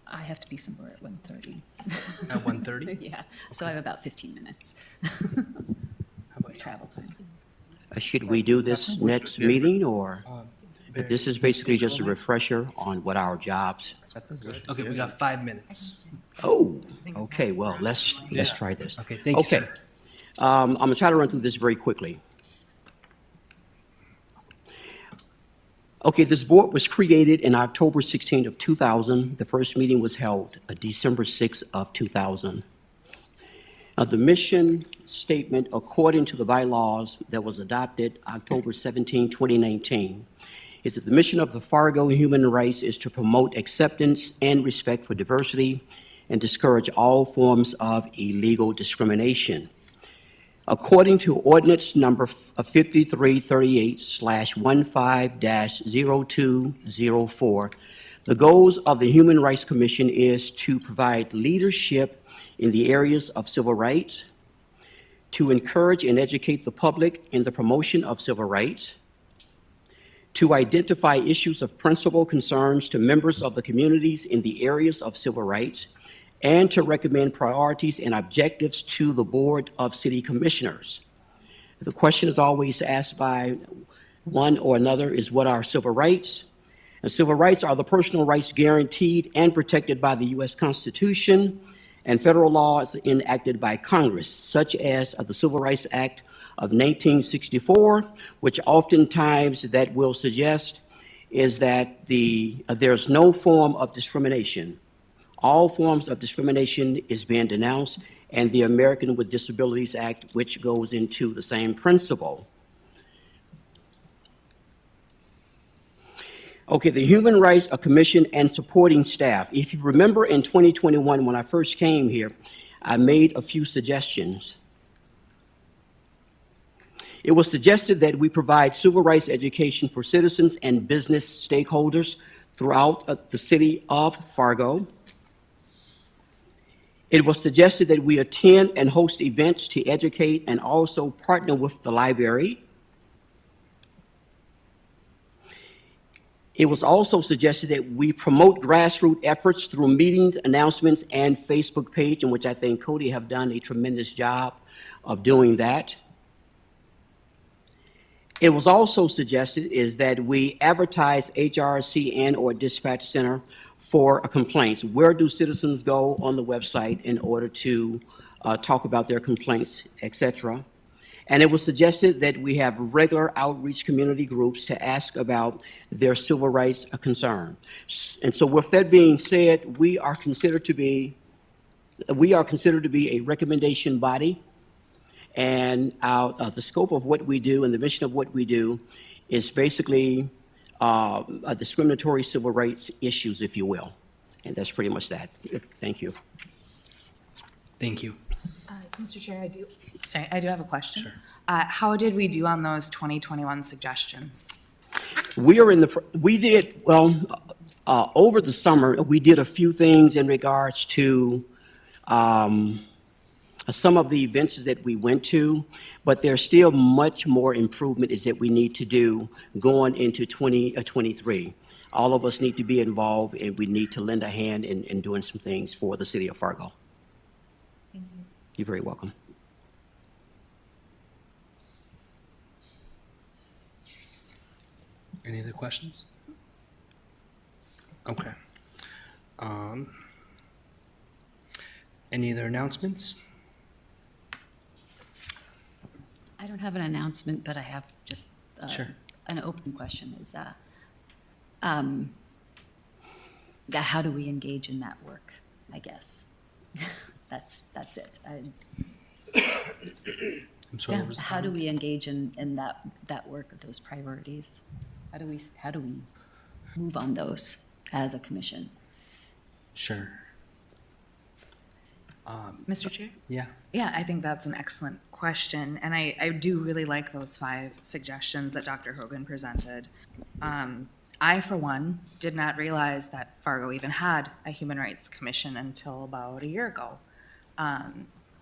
I have to be somewhere at 1:30. At 1:30? Yeah, so I have about 15 minutes. Travel time. Should we do this next meeting, or? This is basically just a refresher on what our jobs. Okay, we got 5 minutes. Oh, okay, well, let's try this. Okay, thank you, sir. Okay. I'm gonna try to run through this very quickly. Okay, this board was created in October 16th of 2000. The first meeting was held December 6th of 2000. Now, the mission statement, according to the bylaws that was adopted October 17, 2019, is that the mission of the Fargo Human Rights is to promote acceptance and respect for diversity and discourage all forms of illegal discrimination. According to ordinance number 5338/15-0204, the goals of the Human Rights Commission is to provide leadership in the areas of civil rights, to encourage and educate the public in the promotion of civil rights, to identify issues of principal concerns to members of the communities in the areas of civil rights, and to recommend priorities and objectives to the Board of City Commissioners. The question is always asked by one or another is, what are civil rights? And civil rights are the personal rights guaranteed and protected by the U.S. Constitution and federal laws enacted by Congress, such as the Civil Rights Act of 1964, which oftentimes that will suggest is that there's no form of discrimination. All forms of discrimination is being denounced, and the American with Disabilities Act, which goes into the same principle. Okay, the Human Rights Commission and supporting staff. If you remember in 2021, when I first came here, I made a few suggestions. It was suggested that we provide civil rights education for citizens and business stakeholders throughout the city of Fargo. It was suggested that we attend and host events to educate and also partner with the library. It was also suggested that we promote grassroots efforts through meetings, announcements, and Facebook page, in which I think Cody have done a tremendous job of doing that. It was also suggested is that we advertise HRC and/or dispatch center for complaints. Where do citizens go on the website in order to talk about their complaints, et cetera? And it was suggested that we have regular outreach community groups to ask about their civil rights concern. And so with that being said, we are considered to be a recommendation body. And the scope of what we do and the mission of what we do is basically discriminatory civil rights issues, if you will. And that's pretty much that. Thank you. Thank you. Mr. Chair, I do have a question. Sure. How did we do on those 2021 suggestions? Over the summer, we did a few things in regards to some of the events that we went to, but there's still much more improvement is that we need to do going into 2023. All of us need to be involved, and we need to lend a hand in doing some things for the city of Fargo. Thank you. You're very welcome. Any other questions? Okay. Any other announcements? I don't have an announcement, but I have just Sure. an open question. Is how do we engage in that work, I guess? That's it. I'm sorry, Yeah, what was the how do comment? we engage in that work of those priorities? How do we move on those as a commission? Sure. Mr. Chair? Yeah. Yeah, I think that's an excellent question, and I do really like those 5 suggestions that Dr. Hogan presented. I, for one, did not realize that Fargo even had a Human Rights Commission until about a year ago.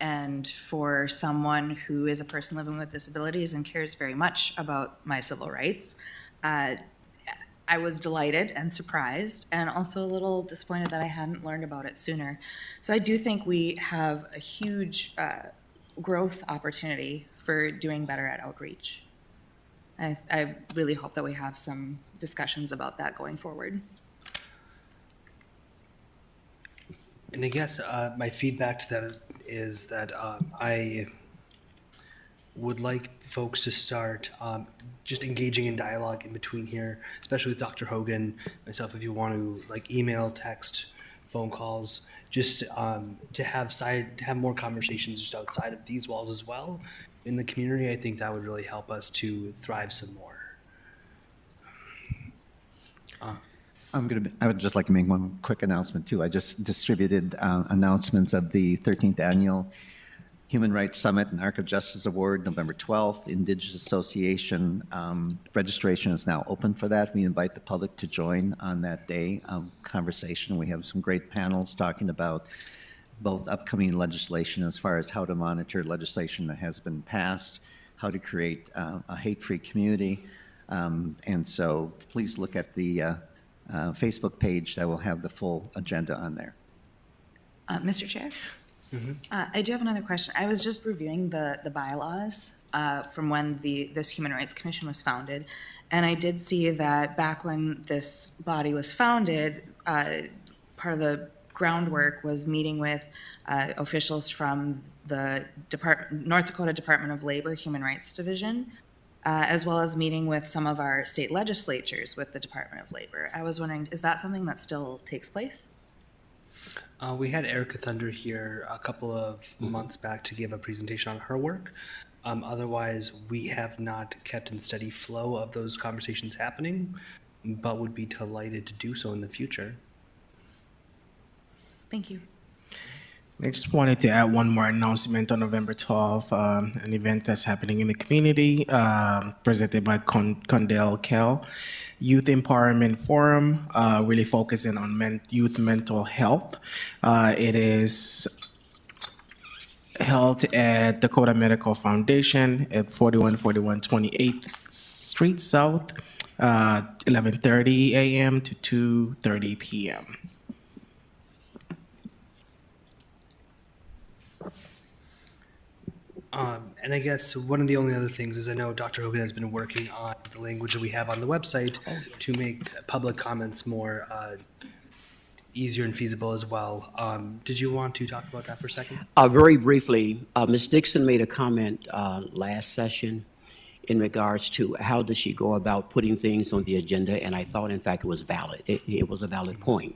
And for someone who is a person living with disabilities and cares very much about my civil rights, I was delighted and surprised, and also a little disappointed that I hadn't learned about it sooner. So I do think we have a huge growth opportunity for doing better at outreach. I really hope that we have some discussions about that going forward. And I guess my feedback to that is that I would like folks to start just engaging in dialogue in between here, especially with Dr. Hogan, myself, if you want to like email, text, phone calls, just to have more conversations just outside of these walls as well in the community. I think that would really help us to thrive some more. I would just like to make one quick announcement too. I just distributed announcements of the 13th Annual Human Rights Summit and Arc of Justice Award, November 12th. Indigenous Association registration is now open for that. We invite the public to join on that day conversation. We have some great panels talking about both upcoming legislation as far as how to monitor legislation that has been passed, how to create a hate-free community. And so please look at the Facebook page that will have the full agenda on there. Mr. Chair? I do have another question. I was just reviewing the bylaws from when this Human Rights Commission was founded, and I did see that back when this body was founded, part of the groundwork was meeting with officials from the North Dakota Department of Labor Human Rights Division, as well as meeting with some of our state legislatures with the Department of Labor. I was wondering, is that something that still takes place? We had Erica Thunder here a couple of months back to give a presentation on her work. Otherwise, we have not kept in steady flow of those conversations happening, but would be delighted to do so in the future. Thank you. I just wanted to add one more announcement on November 12th, an event that's happening in the community, presented by Condell Kell, Youth Empowerment Forum, really focusing on youth mental health. It is held at Dakota Medical Foundation at 4141 28th Street South, 11:30 a.m. to 2:30 p.m. And I guess one of the only other things is I know Dr. Hogan has been working on the language that we have on the website to make public comments more easier and feasible as well. Did you want to talk about that for a second? Very briefly, Ms. Dixon made a comment last session in regards to how does she go about putting things on the agenda, and I thought, in fact, it was valid. It was a valid point.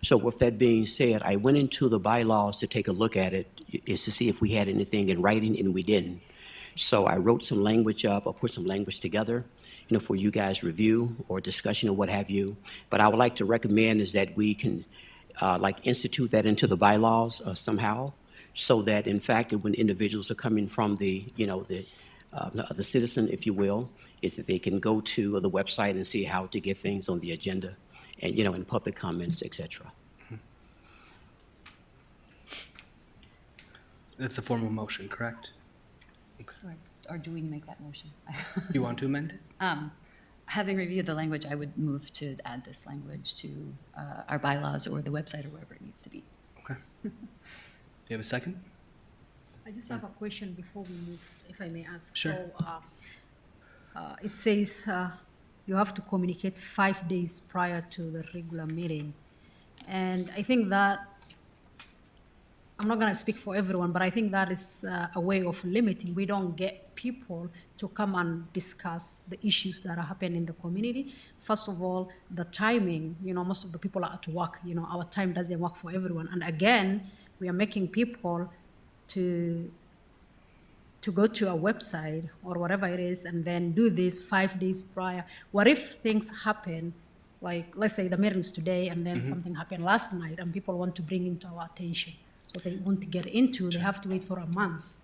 So with that being said, I went into the bylaws to take a look at it, is to see if we had anything in writing, and we didn't. So I wrote some language up, or put some language together, for you guys review or discussion or what have you. But I would like to recommend is that we can institute that into the bylaws somehow, so that in fact, when individuals are coming from the citizen, if you will, is that they can go to the website and see how to get things on the agenda, and in public comments, etc. That's a formal motion, correct? Or do we make that motion? You want to amend it? Having reviewed the language, I would move to add this language to our bylaws or the website or wherever it needs to be. Okay. Do you have a second? I just have a question before we move, if I may ask. Sure. So it says you have to communicate 5 days prior to the regular meeting. And I think that, I'm not going to speak for everyone, but I think that is a way of limiting. We don't get people to come and discuss the issues that are happening in the community. First of all, the timing, most of the people are at work. Our time doesn't work for everyone. And again, we are making people to go to a website or whatever it is and then do this 5 days prior. What if things happen, like let's say the meeting's today and then something happened last night and people want to bring into our attention? So they want to get into, they have to wait for a month.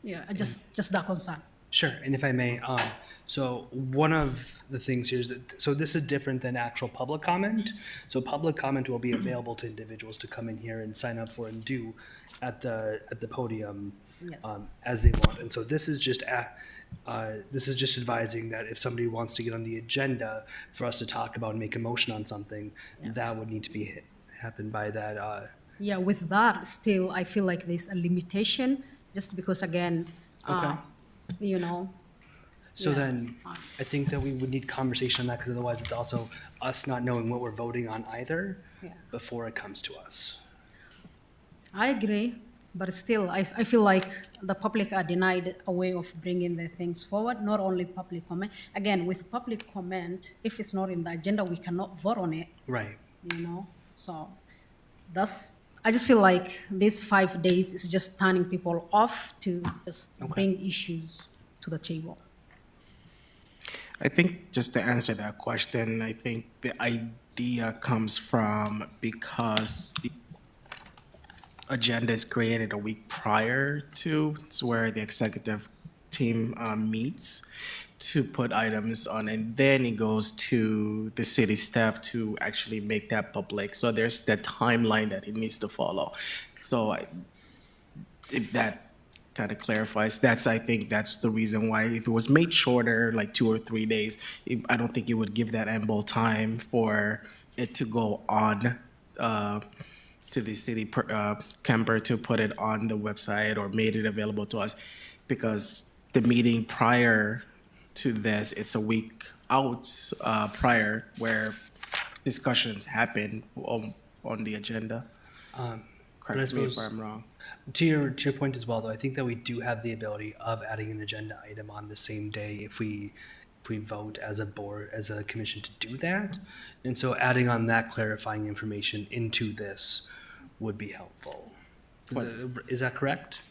Just that concern. Sure, and if I may, so one of the things here is that, so this is different than actual public comment. So public comment will be available to individuals to come in here and sign up for and do at the podium as they want. And so this is just advising that if somebody wants to get on the agenda for us to talk about and make a motion on something, that would need to be happen by that. Yeah, with that, still, I feel like there's a limitation, just because again, So then, I think that we would need conversation on that, because otherwise it's also us not knowing what we're voting on either before it comes to us. I agree, but still, I feel like the public are denied a way of bringing their things forward, not only public comment. Again, with public comment, if it's not in the agenda, we cannot vote on it. Right. So I just feel like these 5 days is just turning people off to just bring issues to the table. I think just to answer that question, I think the idea comes from because the agenda is created a week prior to, it's where the executive team meets to put items on, and then it goes to the city staff to actually make that public. So there's that timeline that it needs to follow. So if that kind of clarifies, I think that's the reason why if it was made shorter, like 2 or 3 days, I don't think it would give that ample time for it to go on to the city Kemper to put it on the website or made it available to us, because the meeting prior to this, it's a week out prior where discussions happen on the agenda. But I Correct me if suppose- I'm wrong. To your point as well, though, I think that we do have the ability of adding an agenda item on the same day if we vote as a board, as a commission to do that. And so adding on that clarifying information into this would be helpful. Is that correct?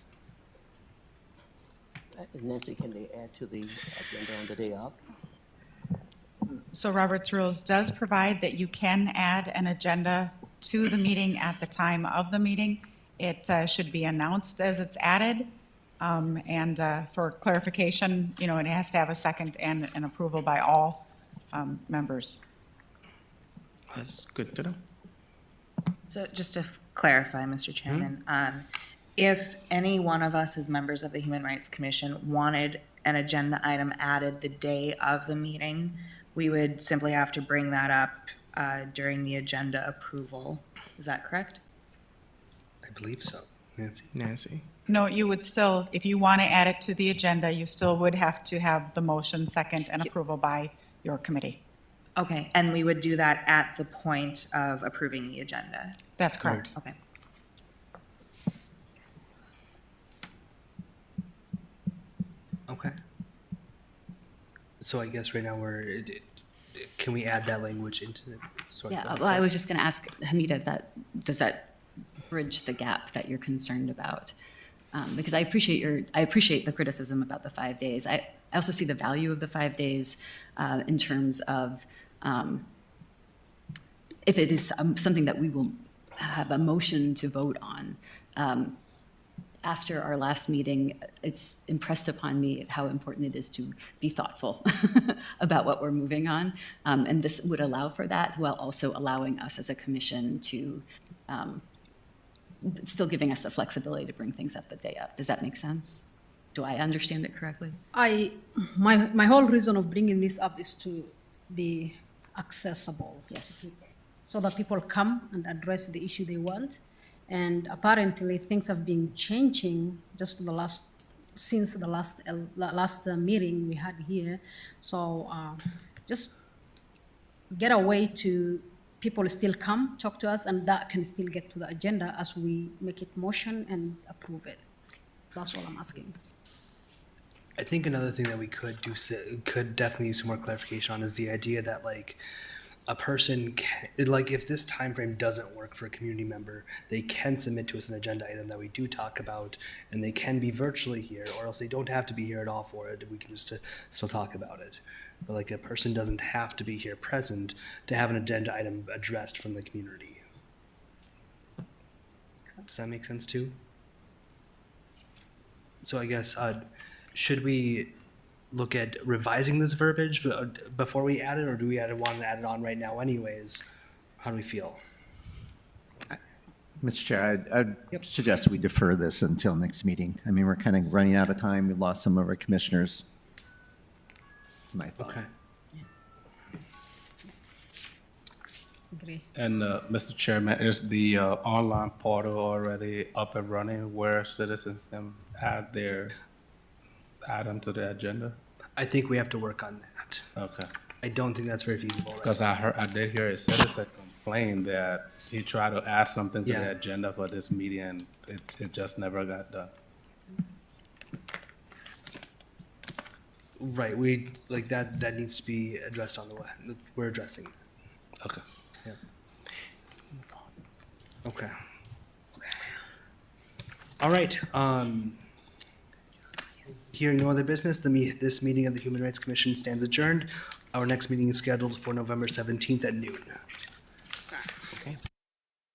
Nancy, can they add to the agenda on the day of? So Robert's Rules does provide that you can add an agenda to the meeting at the time of the meeting. It should be announced as it's added. And for clarification, it has to have a second and an approval by all members. That's good to know. So just to clarify, Mr. Chairman, if any one of us as members of the Human Rights Commission wanted an agenda item added the day of the meeting, we would simply have to bring that up during the agenda approval. Is that correct? I believe so. Nancy? No, you would still, if you want to add it to the agenda, you still would have to have the motion second and approval by your committee. Okay, and we would do that at the point of approving the agenda? That's correct. Okay. Okay. So I guess right now can we add that language into the? sorry, go Yeah, ahead, well, I sorry. was just going to ask Hamida, does that bridge the gap that you're concerned about? Because I appreciate the criticism about the 5 days. I also see the value of the 5 days in terms of if it is something that we will have a motion to vote on. After our last meeting, it's impressed upon me how important it is to be thoughtful about what we're moving on. And this would allow for that while also allowing us as a commission to still giving us the flexibility to bring things up the day up. Does that make sense? Do I understand it correctly? My whole reason of bringing this up is to be accessible. Yes. So that people come and address the issue they want. And apparently things have been changing since the last meeting we had here. So just get a way to people still come, talk to us, and that can still get to the agenda as we make it motion and approve it. That's all I'm asking. I think another thing that we could definitely use some more clarification on is the idea that a person if this time frame doesn't work for a community member, they can submit to us an agenda item that we do talk about, and they can be virtually here, or else they don't have to be here at all for it. We can just still talk about it. But a person doesn't have to be here present to have an agenda item addressed from the community. Does that make sense too? So I guess should we look at revising this verbiage before we add it, or do we want to add it on right now anyways? How do we feel? Mr. Chair, I'd suggest we defer this until next meeting. I mean, we're kind of running out of time. We've lost some of our commissioners. That's my thought. Okay. Agree. And Mr. Chairman, is the online portal already up and running where citizens can add their item to the agenda? I think we have to work on that. Okay. I don't think that's very feasible. Right Because I did hear a citizen complain that he tried to add something to Yeah. the agenda for this meeting and it just never got done. Right, we, that needs to be addressed on the way. We're addressing. Okay. Yeah. Okay. All right, hearing no other business, this meeting of the Human Rights Commission stands adjourned. Our next meeting is scheduled for November 17th at noon.